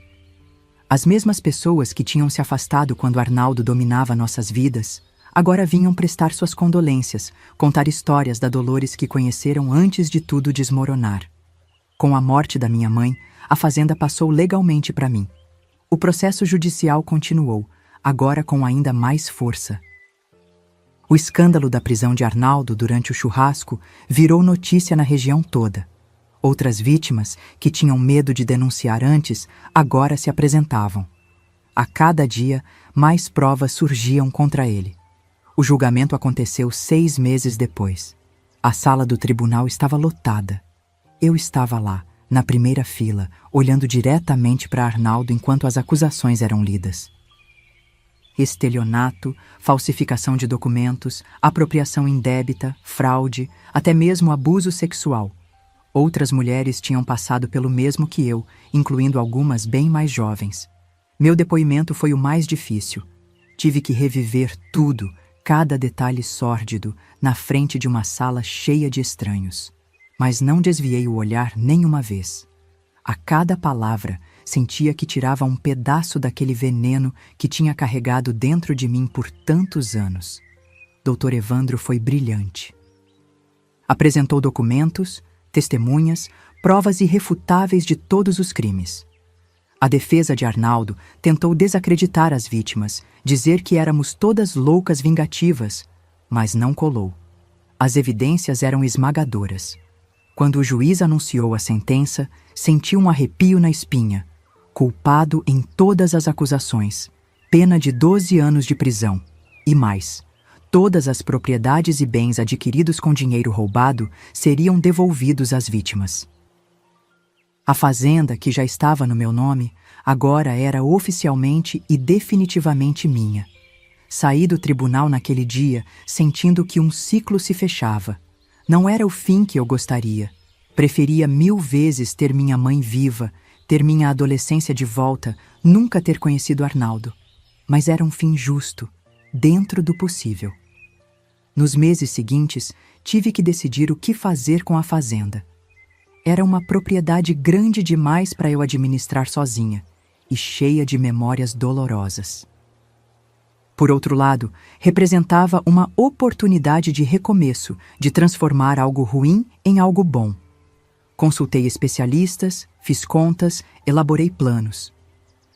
A: As mesmas pessoas que tinham se afastado quando Arnaldo dominava nossas vidas, agora vinham prestar suas condolências, contar histórias da Dolores que conheceram antes de tudo desmoronar. Com a morte da minha mãe, a fazenda passou legalmente para mim. O processo judicial continuou, agora com ainda mais força. O escândalo da prisão de Arnaldo durante o churrasco virou notícia na região toda. Outras vítimas, que tinham medo de denunciar antes, agora se apresentavam. A cada dia, mais provas surgiam contra ele. O julgamento aconteceu 6 meses depois. A sala do tribunal estava lotada. Eu estava lá, na primeira fila, olhando diretamente para Arnaldo enquanto as acusações eram lidas. Estelionato, falsificação de documentos, apropriação indébita, fraude, até mesmo abuso sexual. Outras mulheres tinham passado pelo mesmo que eu, incluindo algumas bem mais jovens. Meu depoimento foi o mais difícil. Tive que reviver tudo, cada detalhe sórdido, na frente de uma sala cheia de estranhos. Mas não desviei o olhar nenhuma vez. A cada palavra, sentia que tirava um pedaço daquele veneno que tinha carregado dentro de mim por tantos anos. Dr. Evandro foi brilhante. Apresentou documentos, testemunhas, provas irrefutáveis de todos os crimes. A defesa de Arnaldo tentou desacreditar as vítimas, dizer que éramos todas loucas vingativas, mas não colou. As evidências eram esmagadoras. Quando o juiz anunciou a sentença, senti um arrepio na espinha. Culpado em todas as acusações, pena de 12 anos de prisão. E mais, todas as propriedades e bens adquiridos com dinheiro roubado seriam devolvidos às vítimas. A fazenda, que já estava no meu nome, agora era oficialmente e definitivamente minha. Saí do tribunal naquele dia sentindo que um ciclo se fechava. Não era o fim que eu gostaria. Preferia 1000 vezes ter minha mãe viva, ter minha adolescência de volta, nunca ter conhecido Arnaldo. Mas era um fim justo, dentro do possível. Nos meses seguintes, tive que decidir o que fazer com a fazenda. Era uma propriedade grande demais para eu administrar sozinha e cheia de memórias dolorosas. Por outro lado, representava uma oportunidade de recomeço, de transformar algo ruim em algo bom. Consultei especialistas, fiz contas, elaborei planos.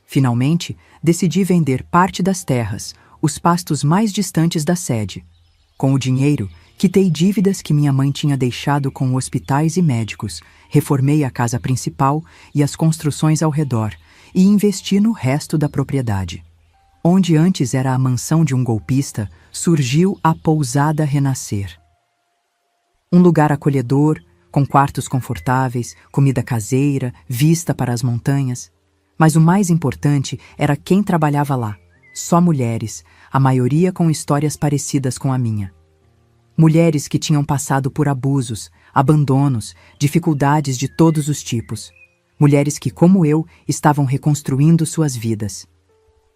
A: Finalmente, decidi vender parte das terras, os pastos mais distantes da sede. Com o dinheiro, quitei dívidas que minha mãe tinha deixado com hospitais e médicos, reformei a casa principal e as construções ao redor e investi no resto da propriedade. Onde antes era a mansão de um golpista, surgiu a Pousada Renascer. Um lugar acolhedor, com quartos confortáveis, comida caseira, vista para as montanhas. Mas o mais importante era quem trabalhava lá. Só mulheres, a maioria com histórias parecidas com a minha. Mulheres que tinham passado por abusos, abandonos, dificuldades de todos os tipos. Mulheres que, como eu, estavam reconstruindo suas vidas.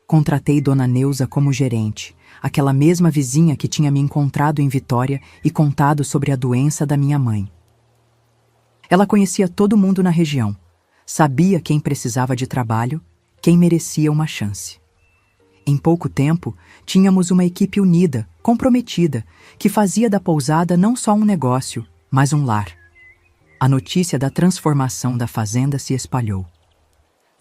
A: Contratei Dona Neuza como gerente, aquela mesma vizinha que tinha me encontrado em Vitória e contado sobre a doença da minha mãe. Ela conhecia todo mundo na região, sabia quem precisava de trabalho, quem merecia uma chance. Em pouco tempo, tínhamos uma equipe unida, comprometida, que fazia da pousada não só um negócio, mas um lar. A notícia da transformação da fazenda se espalhou.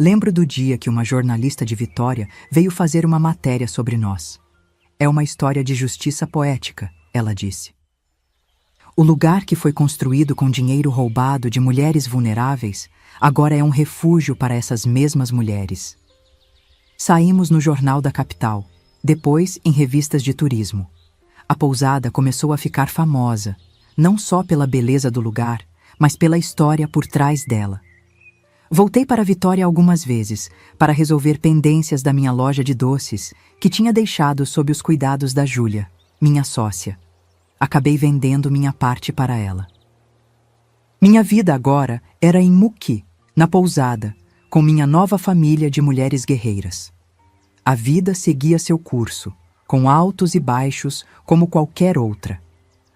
A: Lembro do dia que uma jornalista de Vitória veio fazer uma matéria sobre nós. É uma história de justiça poética, ela disse. O lugar que foi construído com dinheiro roubado de mulheres vulneráveis, agora é um refúgio para essas mesmas mulheres. Saímos no jornal da capital, depois em revistas de turismo. A pousada começou a ficar famosa, não só pela beleza do lugar, mas pela história por trás dela. Voltei para Vitória algumas vezes, para resolver pendências da minha loja de doces, que tinha deixado sob os cuidados da Júlia, minha sócia. Acabei vendendo minha parte para ela. Minha vida agora era em Muqui, na pousada, com minha nova família de mulheres guerreiras. A vida seguia seu curso, com altos e baixos como qualquer outra.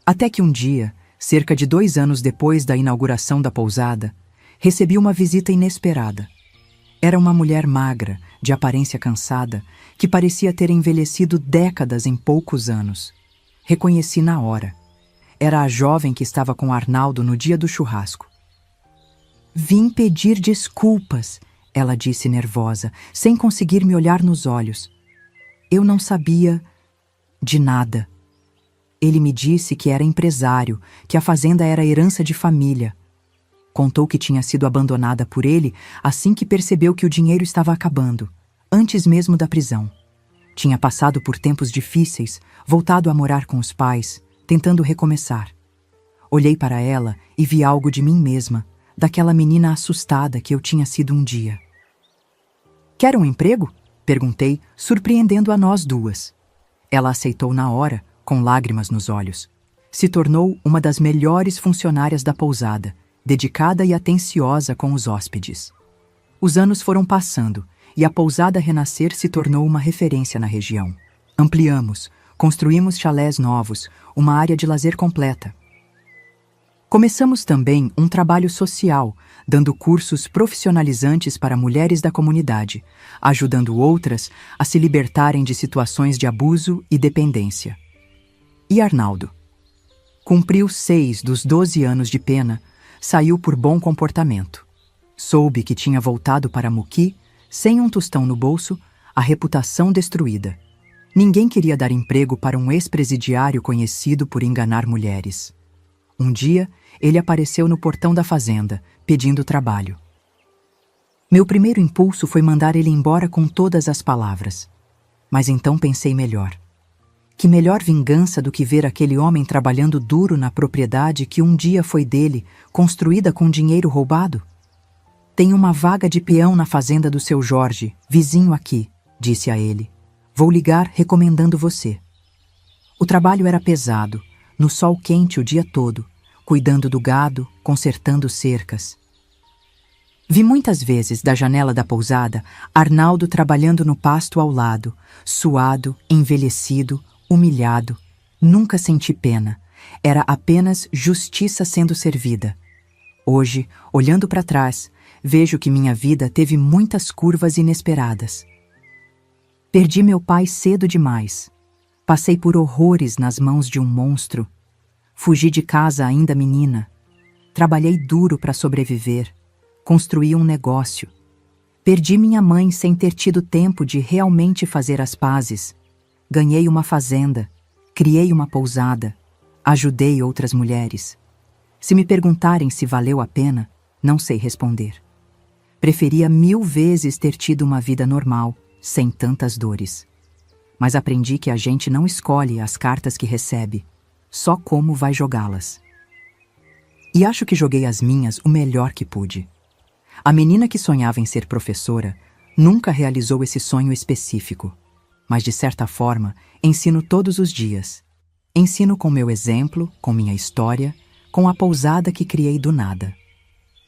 A: Até que um dia, cerca de 2 anos depois da inauguração da pousada, recebi uma visita inesperada. Era uma mulher magra, de aparência cansada, que parecia ter envelhecido décadas em poucos anos. Reconheci na hora. Era a jovem que estava com Arnaldo no dia do churrasco. "Vim pedir desculpas", ela disse nervosa, sem conseguir me olhar nos olhos. Eu não sabia de nada. Ele me disse que era empresário, que a fazenda era herança de família. Contou que tinha sido abandonada por ele assim que percebeu que o dinheiro estava acabando, antes mesmo da prisão. Tinha passado por tempos difíceis, voltado a morar com os pais, tentando recomeçar. Olhei para ela e vi algo de mim mesma, daquela menina assustada que eu tinha sido um dia. "Quer um emprego?" perguntei, surpreendendo a nós duas. Ela aceitou na hora, com lágrimas nos olhos. Se tornou uma das melhores funcionárias da pousada, dedicada e atenciosa com os hóspedes. Os anos foram passando e a pousada Renascer se tornou uma referência na região. Ampliamos, construímos chalés novos, uma área de lazer completa. Começamos também um trabalho social, dando cursos profissionalizantes para mulheres da comunidade, ajudando outras a se libertarem de situações de abuso e dependência. E Arnaldo? Cumpriu 6 dos 12 anos de pena, saiu por bom comportamento. Soube que tinha voltado para Muqui, sem um tostão no bolso, a reputação destruída. Ninguém queria dar emprego para um ex-presidiário conhecido por enganar mulheres. Um dia, ele apareceu no portão da fazenda, pedindo trabalho. Meu primeiro impulso foi mandar ele embora com todas as palavras. Mas então pensei melhor. Que melhor vingança do que ver aquele homem trabalhando duro na propriedade que um dia foi dele, construída com dinheiro roubado? "Tem uma vaga de peão na fazenda do seu Jorge, vizinho aqui", disse a ele. "Vou ligar recomendando você." O trabalho era pesado, no sol quente o dia todo, cuidando do gado, consertando cercas. Vi muitas vezes da janela da pousada Arnaldo trabalhando no pasto ao lado, suado, envelhecido, humilhado. Nunca senti pena. Era apenas justiça sendo servida. Hoje, olhando para trás, vejo que minha vida teve muitas curvas inesperadas. Perdi meu pai cedo demais. Passei por horrores nas mãos de um monstro. Fugi de casa ainda menina. Trabalhei duro para sobreviver. Construí um negócio. Perdi minha mãe sem ter tido tempo de realmente fazer as pazes. Ganhei uma fazenda. Criei uma pousada. Ajudei outras mulheres. Se me perguntarem se valeu a pena, não sei responder. Preferia 1000 vezes ter tido uma vida normal, sem tantas dores. Mas aprendi que a gente não escolhe as cartas que recebe, só como vai jogá-las. E acho que joguei as minhas o melhor que pude. A menina que sonhava em ser professora nunca realizou esse sonho específico, mas de certa forma ensino todos os dias. Ensino com meu exemplo, com minha história, com a pousada que criei do nada.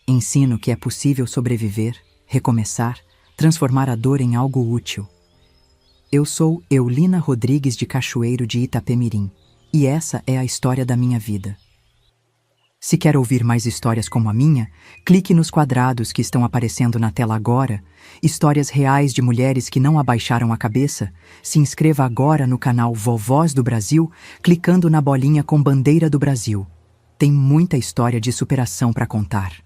A: Ensino que é possível sobreviver, recomeçar, transformar a dor em algo útil. Eu sou Eulina Rodrigues de Cachoeiro de Itapemirim, e essa é a história da minha vida. Se quer ouvir mais histórias como a minha, clique nos quadrados que estão aparecendo na tela agora, histórias reais de mulheres que não abaixaram a cabeça. Se inscreva agora no canal Vovós do Brasil, clicando na bolinha com bandeira do Brasil. Tem muita história de superação para contar.